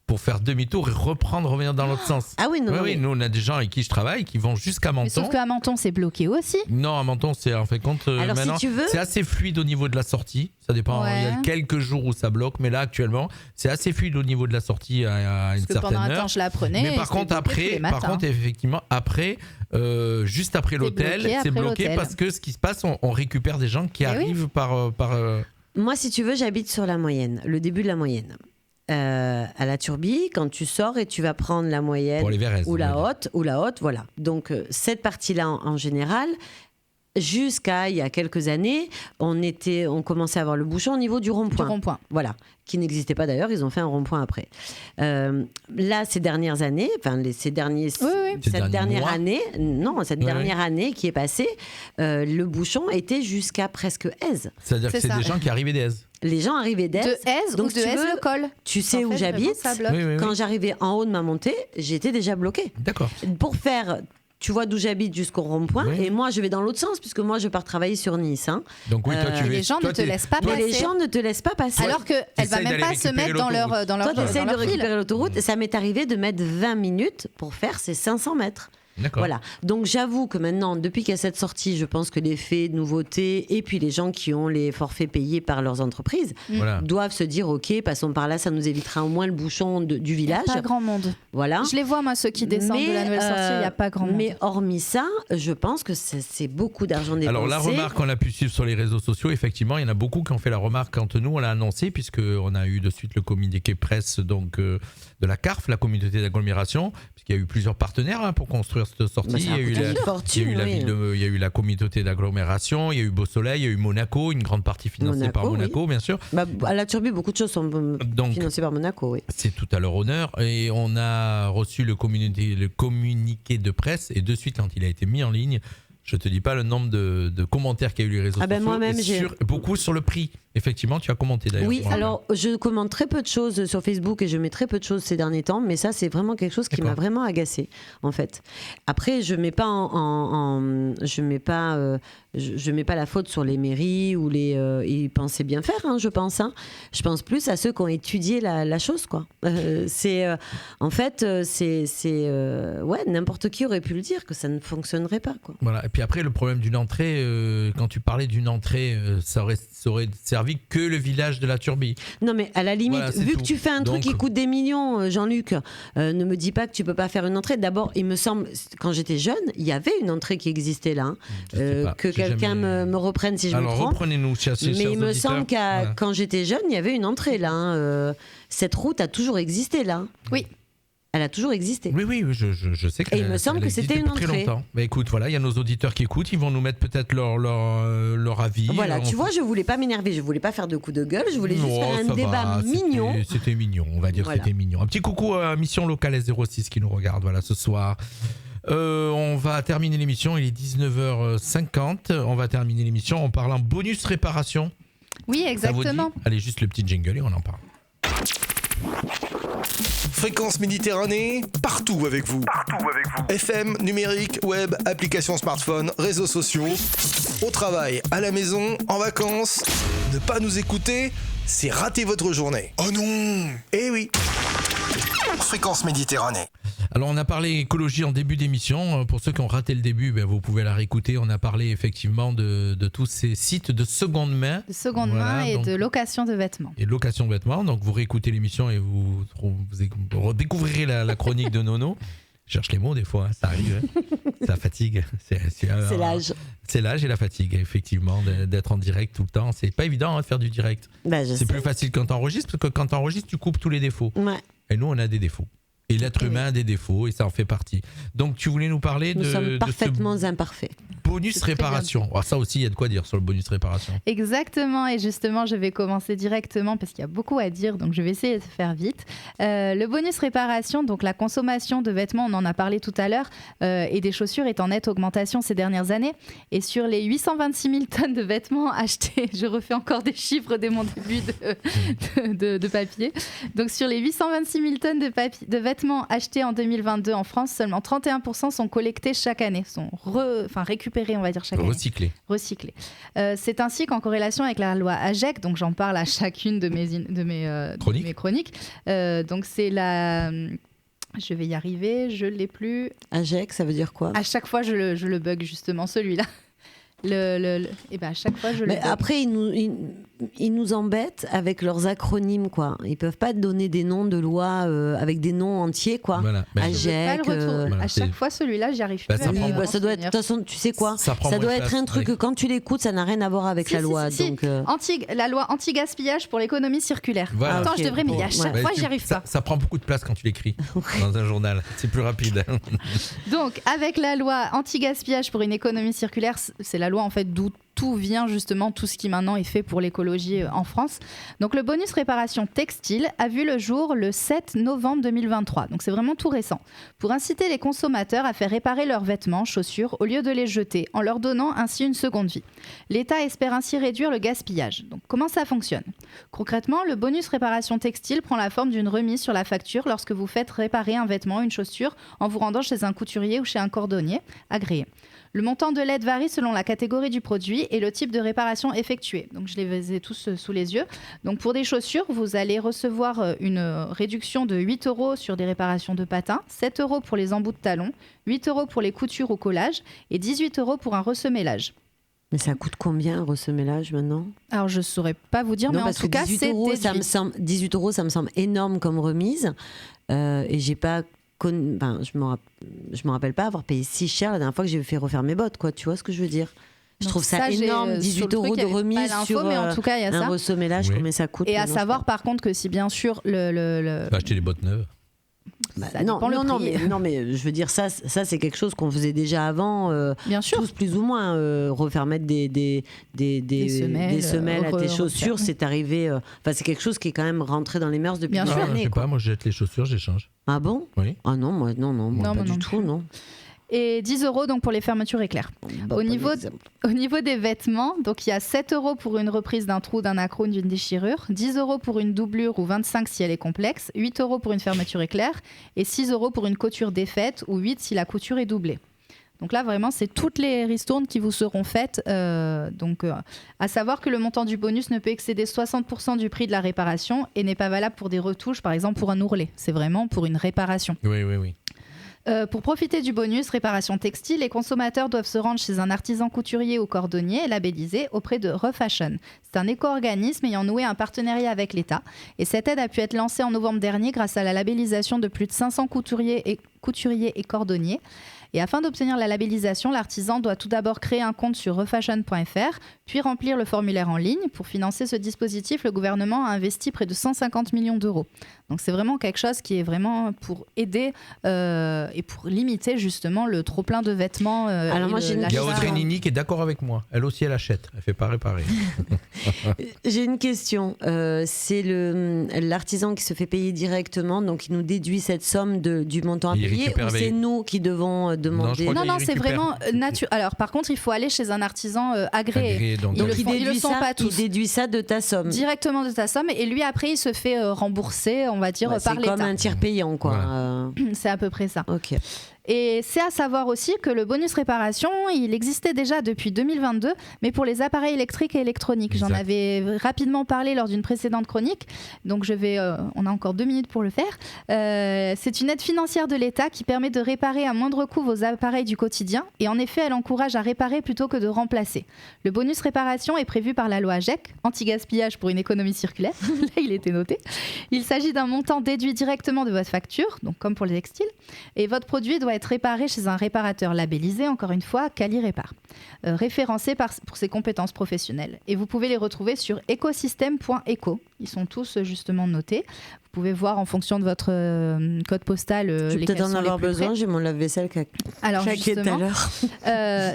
pour faire demi-tour et revenir dans l'autre sens. Ah oui, non. Oui, nous on a des gens avec qui je travaille qui vont jusqu'à Menton. Mais sauf qu'à Menton c'est bloqué aussi. Non, à Menton c'est en fait compte maintenant, si tu veux... c'est assez fluide au niveau de la sortie. Ça dépend, il y a quelques jours où ça bloque, mais là actuellement c'est assez fluide au niveau de la sortie à une certaine heure. Parce que pendant un temps je la prenais. Mais par contre effectivement après, juste après l'hôtel, c'est bloqué parce que ce qui se passe, on récupère des gens qui arrivent par. Moi, si tu veux, j'habite sur la moyenne, le début de la moyenne. À la Turbie, quand tu sors et tu vas prendre la moyenne ou la haute, voilà. Donc cette partie-là en général, jusqu'à il y a quelques années, on commençait à avoir le bouchon au niveau du rond-point. Voilà, qui n'existait pas d'ailleurs, ils ont fait un rond-point après. Là, ces dernières années, cette dernière année qui est passée, le bouchon était jusqu'à presque Aise. C'est-à-dire que c'est des gens qui arrivaient d'Aise. Les gens arrivaient d'Aise. De Aise ou de Aise le col. Tu sais où j'habite. Quand j'arrivais en haut de ma montée, j'étais déjà bloquée. D'accord. Pour faire... Tu vois d'où j'habite jusqu'au rond-point et moi je vais dans l'autre sens puisque moi je pars travailler sur Nice. Hein. Donc oui, les gens ne te laissent pas passer. Les gens ne te laissent pas passer. Alors qu'elle va même pas se mettre dans leur Toi tu essayes de récupérer fil. l'autoroute. Ça m'est arrivé de mettre 20 minutes pour faire ces 500 mètres. D'accord. Voilà. Donc j'avoue que maintenant, depuis qu'il y a cette sortie, je pense que l'effet de nouveauté et puis les gens qui ont les forfaits payés par leurs entreprises doivent se dire ok, passons par là, ça nous évitera au moins le bouchon du village. Il n'y a pas grand monde. Voilà. Je les vois moi ceux qui descendent de la nouvelle sortie, il n'y a pas grand monde. Mais hormis ça, je pense que c'est beaucoup d'argent dépensé. Alors la remarque qu'on a pu suivre sur les réseaux sociaux, effectivement, il y en a beaucoup qui ont fait la remarque quand nous on l'a annoncé, puisque on a eu de suite le communiqué presse donc de la CARF, la communauté d'agglomération, puisqu'il y a eu plusieurs partenaires pour construire cette sortie. Il y a eu la communauté d'agglomération, il y a eu Beau Soleil, il y a eu Monaco, une grande partie financée par Monaco, bien sûr. À la Turbie, beaucoup de choses sont financées par Monaco. Oui. C'est tout à leur honneur. Et on a reçu le communiqué de presse, et de suite, quand il a été mis en ligne, je te dis pas le nombre de commentaires qu'il y a eu les réseaux sociaux. Moi-même, beaucoup sur le prix. Effectivement, tu as commenté d'ailleurs. Oui, alors je commente très peu de choses sur Facebook et je mets très peu de choses ces derniers temps, mais ça c'est vraiment quelque chose qui m'a vraiment agacée en fait. Après, je mets pas je mets pas la faute sur les mairies ou ils pensaient bien faire, hein, je pense. Hein. Je pense plus à ceux qui ont étudié la chose, quoi. N'importe qui aurait pu le dire que ça ne fonctionnerait pas, quoi. Voilà. Et puis après, le problème d'une entrée, quand tu parlais d'une entrée, ça aurait servi que le village de la Turbie. Non, mais à la limite, vu que tu fais un truc qui coûte des millions, Jean-Luc, ne me dis pas que tu peux pas faire une entrée. D'abord, il me semble, quand j'étais jeune, il y avait une entrée qui existait là. Que quelqu'un me reprenne si je me trompe. Alors reprenez-nous, mais il me semble que quand j'étais jeune, il y avait une entrée là. Cette route a toujours existé là. Oui. Elle a toujours existé. Oui, je sais qu'elle il me semble que c'était une entrée. Très longtemps. Mais écoute, voilà, il y a nos auditeurs qui écoutent, ils vont nous mettre peut-être leur avis. Voilà, tu vois, je voulais pas m'énerver, je voulais pas faire de coups de gueule, je voulais juste faire un débat mignon. C'était mignon, on va dire que c'était mignon. Un petit coucou à Mission Locale S06 qui nous regarde, voilà, ce soir. On va terminer l'émission, il est 19h50. On va terminer l'émission en parlant bonus réparation. Oui, exactement. Allez, juste le petit jingle et on en parle. Fréquence Méditerranée, partout avec vous. FM, numérique, web, applications smartphone, réseaux sociaux. Au travail, à la maison, en vacances. Ne pas nous écouter, c'est rater votre journée. Oh non! Eh oui! Fréquence Méditerranée. Alors on a parlé écologie en début d'émission. Pour ceux qui ont raté le début, vous pouvez la réécouter. On a parlé effectivement de tous ces sites de seconde main. De seconde main et de location de vêtements. Et de location de vêtements. Donc vous réécoutez l'émission et vous redécouvrirez la chronique de Nono. Je cherche les mots des fois, ça arrive. Ça fatigue. C'est l'âge. C'est l'âge et la fatigue, effectivement, d'être en direct tout le temps. C'est pas évident de faire du direct. C'est plus facile quand t'enregistres, parce que quand t'enregistres, tu coupes tous les défauts. Ouais. Et nous, on a des défauts. Et l'être humain a des défauts et ça en fait partie. Donc tu voulais nous parler Nous sommes parfaitement imparfaits. Bonus réparation. Alors, ça aussi, il y a de quoi dire sur le bonus réparation. Exactement, et justement, je vais commencer directement parce qu'il y a beaucoup à dire, donc je vais essayer de faire vite. Le bonus réparation, donc la consommation de vêtements, on en a parlé tout à l'heure, et des chaussures est en nette augmentation ces dernières années. Et sur les 826 000 tonnes de vêtements achetés, je refais encore des chiffres dès mon début de papier. Donc sur les 826 000 tonnes de vêtements achetés en 2022 en France, seulement 31% sont collectés chaque année, sont récupérés récupérés, on va dire, chaque année. Recyclés. C'est ainsi qu'en corrélation avec la loi AGEC, donc j'en parle à chacune de mes chroniques, donc c'est la... Je vais y arriver, je ne l'ai plus. AGEC, ça veut dire quoi ? À chaque fois, je le bug, justement, celui-là. Et ben à chaque fois, je le bug. Après, ils nous embêtent avec leurs acronymes, quoi. Ils peuvent pas donner des noms de lois avec des noms entiers, quoi. Voilà. AGEC. À chaque fois, celui-là, j'y arrive plus. Ça doit être. De toute façon, tu sais quoi ? Ça doit être un truc que quand tu l'écoutes, ça n'a rien à voir avec la loi. Donc, la loi anti-gaspillage pour l'économie circulaire. Voilà. Attends, je devrais, mais à chaque fois, j'y arrive pas. Ça prend beaucoup de place quand tu l'écris dans un journal. C'est plus rapide. Donc, avec la loi anti-gaspillage pour une économie circulaire, c'est la loi en fait d'où tout vient justement, tout ce qui maintenant est fait pour l'écologie en France. Donc le bonus réparation textile a vu le jour le 7 novembre 2023, donc c'est vraiment tout récent, pour inciter les consommateurs à faire réparer leurs vêtements, chaussures, au lieu de les jeter, en leur donnant ainsi une seconde vie. L'État espère ainsi réduire le gaspillage. Donc comment ça fonctionne ? Concrètement, le bonus réparation textile prend la forme d'une remise sur la facture lorsque vous faites réparer un vêtement, une chaussure, en vous rendant chez un couturier ou chez un cordonnier agréé. Le montant de l'aide varie selon la catégorie du produit et le type de réparation effectuée. Donc, je les ai tous sous les yeux. Donc, pour des chaussures, vous allez recevoir une réduction de 8 € sur des réparations de patins, 7 € pour les embouts de talons, 8 € pour les coutures au collage et 18 € pour un ressemellage. Mais ça coûte combien un ressemellage maintenant ? Alors, je ne saurais pas vous dire, mais en tout cas, c'est 18 €, ça me semble énorme comme remise. Et j'ai pas... je me rappelle pas avoir payé si cher la dernière fois que j'ai fait refaire mes bottes, quoi. Tu vois ce que je veux dire ? Je trouve ça énorme, 18 € de remise sur mais en tout cas, y a un ressemellage, combien ça coûte. Et à savoir par contre que si bien sûr Tu vas acheter des bottes neuves. Non, mais je veux dire, ça c'est quelque chose qu'on faisait déjà avant, bien sûr. tous plus ou moins, refaire mettre des semelles à tes chaussures, c'est arrivé, c'est quelque chose qui est quand même rentré dans les mœurs depuis des années. Je sais pas, moi je jette les chaussures, j'échange. Ah bon ? Oui. Ah non, moi pas du tout, non. Et 10 € donc pour les fermetures éclairs. Au niveau des vêtements, donc il y a 7 € pour une reprise d'un trou, d'un accroc, d'une déchirure, 10 € pour une doublure ou 25 si elle est complexe, 8 € pour une fermeture éclair et 6 € pour une couture défaite ou 8 si la couture est doublée. Donc là, vraiment, c'est toutes les ristournes qui vous seront faites. À savoir que le montant du bonus ne peut excéder 60% du prix de la réparation et n'est pas valable pour des retouches, par exemple pour un ourlet. C'est vraiment pour une réparation. Oui. Pour profiter du bonus réparation textile, les consommateurs doivent se rendre chez un artisan couturier ou cordonnier labellisé auprès de Refashion. C'est un éco-organisme ayant noué un partenariat avec l'État. Et cette aide a pu être lancée en novembre dernier grâce à la labellisation de plus de 500 couturiers et cordonniers. Et afin d'obtenir la labellisation, l'artisan doit tout d'abord créer un compte sur refashion.fr, puis remplir le formulaire en ligne. Pour financer ce dispositif, le gouvernement a investi près de 150 millions d'euros. Donc c'est vraiment quelque chose qui est vraiment pour aider et pour limiter justement le trop-plein de vêtements. Alors moi, il y a Audrey Nini qui est d'accord avec moi. Elle aussi, elle achète. Elle ne fait pas réparer. J'ai une question. C'est l'artisan qui se fait payer directement, donc il nous déduit cette somme du montant à payer, ou c'est nous qui devons demander? Non, c'est vraiment naturel. Alors par contre, il faut aller chez un artisan agréé. Donc ils le sont pas tous. Il déduit ça de ta somme. Directement de ta somme, et lui après il se fait rembourser, on va dire, par l'État. C'est comme un tiers payant, quoi. Voilà. C'est à peu près ça. Ok. Et c'est à savoir aussi que le bonus réparation, il existait déjà depuis 2022, mais pour les appareils électriques et électroniques. Exact. J'en avais rapidement parlé lors d'une précédente chronique, donc on a encore 2 minutes pour le faire. C'est une aide financière de l'État qui permet de réparer à moindre coût vos appareils du quotidien, et en effet, elle encourage à réparer plutôt que de remplacer. Le bonus réparation est prévu par la loi AGEC, anti-gaspillage pour une économie circulaire. Là, il était noté. Il s'agit d'un montant déduit directement de votre facture, donc comme pour les textiles, et votre produit doit être réparé chez un réparateur labellisé, encore une fois, Quali Répar, référencé pour ses compétences professionnelles. Et vous pouvez les retrouver sur ecosystème.eco. Ils sont tous justement notés. Vous pouvez voir en fonction de votre code postal lesquels peut-être en avoir besoin, j'ai mon lave-vaisselle qui a claqué tout à l'heure.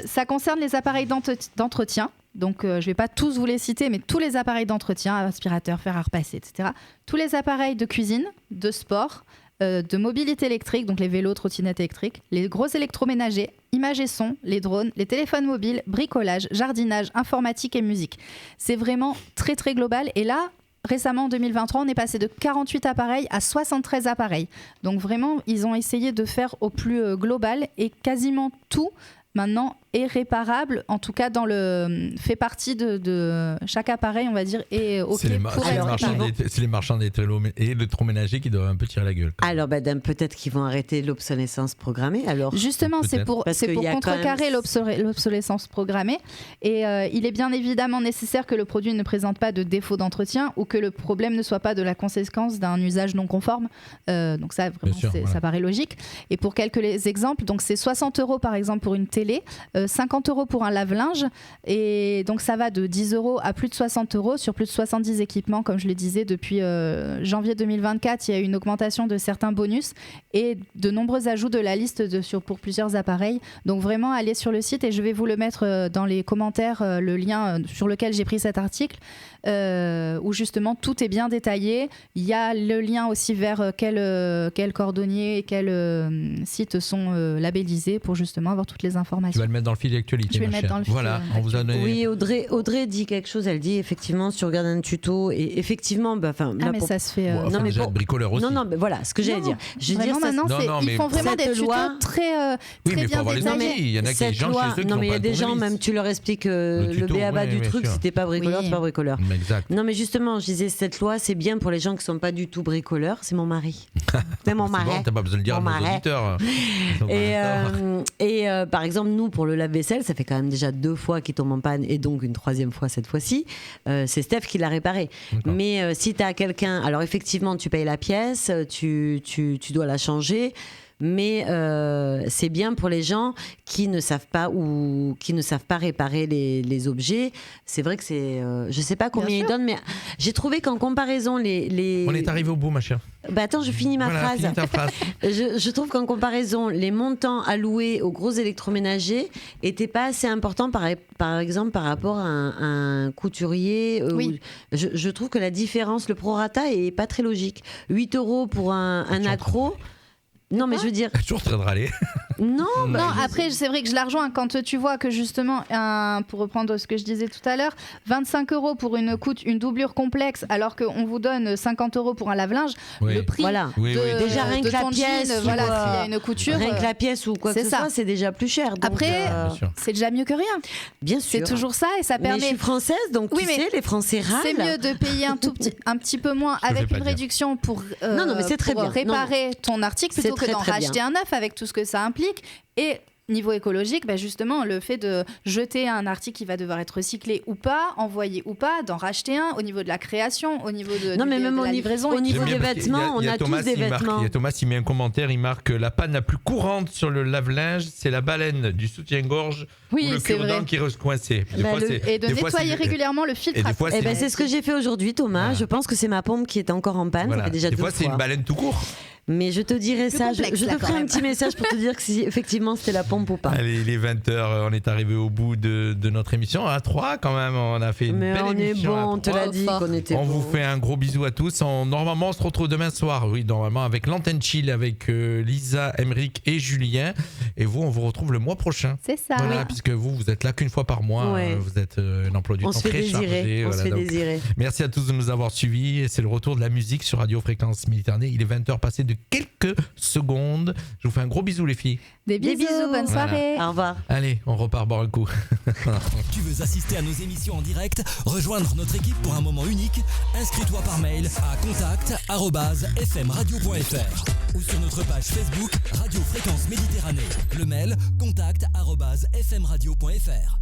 Ça concerne les appareils d'entretien. Donc, je ne vais pas tous vous les citer, mais tous les appareils d'entretien, aspirateurs, fer à repasser, etc. Tous les appareils de cuisine, de sport, de mobilité électrique, donc les vélos, trottinettes électriques, les gros électroménagers, images et sons, les drones, les téléphones mobiles, bricolage, jardinage, informatique et musique. C'est vraiment très très global. Et là, récemment en 2023, on est passé de 48 appareils à 73 appareils. Donc vraiment, ils ont essayé de faire au plus global, et quasiment tout maintenant est réparable, en tout cas fait partie de chaque appareil, on va dire, et OK c'est les marchands d'électroménagers qui doivent un peu tirer la gueule. Alors peut-être qu'ils vont arrêter l'obsolescence programmée. Alors justement, c'est pour contrecarrer l'obsolescence programmée, et il est bien évidemment nécessaire que le produit ne présente pas de défaut d'entretien ou que le problème ne soit pas de la conséquence d'un usage non conforme. Donc ça, vraiment, ça paraît logique. Et pour quelques exemples, donc c'est 60 € par exemple pour une télé, 50 € pour un lave-linge, et donc ça va de 10 € à plus de 60 € sur plus de 70 équipements, comme je le disais. Depuis janvier 2024, il y a eu une augmentation de certains bonus et de nombreux ajouts de la liste pour plusieurs appareils. Donc vraiment, allez sur le site, et je vais vous le mettre dans les commentaires, le lien sur lequel j'ai pris cet article, où justement tout est bien détaillé. Il y a le lien aussi vers quels cordonniers et quels sites sont labellisés pour justement avoir toutes les informations. Tu vas le mettre dans le fil d'actualité. Je vais le mettre dans le fil. Voilà, on vous a donné... Oui, Audrey dit quelque chose. Elle dit effectivement, si tu regardes un tuto, et effectivement, mais ça se fait. non, mais déjà bricoleur aussi. Non, mais voilà, ce que j'allais dire. Je veux dire, maintenant, ils font vraiment des tutos très bien détaillés. Il y en a qui gens chez eux qui non, mais il y a des gens, même tu leur expliques le b.a.-ba du truc, si t'es pas bricoleur, c'est pas bricoleur. Exact. Non, mais justement, je disais, cette loi, c'est bien pour les gens qui sont pas du tout bricoleurs. C'est mon mari. C'est mon mari. Bon, t'as pas besoin de le dire à nos auditeurs. Et par exemple, nous, pour le lave-vaisselle, ça fait quand même déjà 2 fois qu'il tombe en panne, et donc une 3e fois cette fois-ci. C'est Steph qui l'a réparé. D'accord. Mais si tu as quelqu'un, alors effectivement, tu payes la pièce, tu dois la changer. Mais c'est bien pour les gens qui ne savent pas réparer les objets. C'est vrai que c'est... je ne sais pas combien ils donnent, mais j'ai trouvé qu'en comparaison... On est arrivé au bout, ma chère. Attends, je finis ma phrase. Finis ta phrase. Je trouve qu'en comparaison, les montants alloués aux gros électroménagers n'étaient pas assez importants, par exemple, par rapport à un couturier. Oui. Je trouve que la différence, le prorata, n'est pas très logique. 8 € pour un accro... Non, mais je veux dire... Toujours très râler. Non, après, c'est vrai que je la rejoins quand tu vois que justement, pour reprendre ce que je disais tout à l'heure, 25 € pour une doublure complexe, alors qu'on vous donne 50 € pour un lave-linge, le prix déjà rien que la pièce, s'il y a une couture, rien que la pièce ou quoi que ce soit, c'est déjà plus cher. Donc, après, c'est déjà mieux que rien. Bien sûr. C'est toujours ça, et ça permet... Mais je suis française, donc tu sais, les Français râlent. C'est mieux de payer un petit peu moins avec une réduction pour réparer ton article, plutôt que d'en racheter un neuf avec tout ce que ça implique. Et niveau écologique, justement, le fait de jeter un article qui va devoir être recyclé ou pas, envoyé ou pas, d'en racheter un, au niveau de la création, au niveau de la livraison. Au niveau des vêtements, on a tous des vêtements. Il y a Thomas, il met un commentaire, il marque la panne la plus courante sur le lave-linge, c'est la baleine du soutien-gorge ou le cure-dent qui reste coincé. Et de nettoyer régulièrement le filtre. C'est ce que j'ai fait aujourd'hui, Thomas. Voilà. Je pense que c'est ma pompe qui est encore en panne. Voilà. Ça fait déjà 2 fois. Des fois, c'est une baleine tout court. Mais je te dirai ça, je te ferai un petit message pour te dire que si effectivement c'était la pompe ou pas. Allez, il est 20h, on est arrivé au bout de notre émission. À 3 quand même, on a fait une belle émission. Mais on est bon, on te l'a dit qu'on était bon. On vous fait un gros bisou à tous. Normalement, on se retrouve demain soir, oui, normalement, avec l'antenne chill, avec Lisa, Emeric et Julien. Et vous, on vous retrouve le mois prochain. C'est ça. Voilà, puisque vous êtes là qu'une fois par mois. Ouais. Vous êtes un emploi du temps très chargé. On se fait désirer. Merci à tous de nous avoir suivis. Et c'est le retour de la musique sur Radio Fréquence Méditerranée. Il est 20h passé de quelques secondes. Je vous fais un gros bisou, les filles. Des bisous, bonne soirée. Au revoir. Allez, on repart boire un coup. Tu veux assister à nos émissions en direct, rejoindre notre équipe pour un moment unique? Inscris-toi par mail à contact@fmradio.fr ou sur notre page Facebook Radio Fréquence Méditerranée. Le mail contact@fmradio.fr.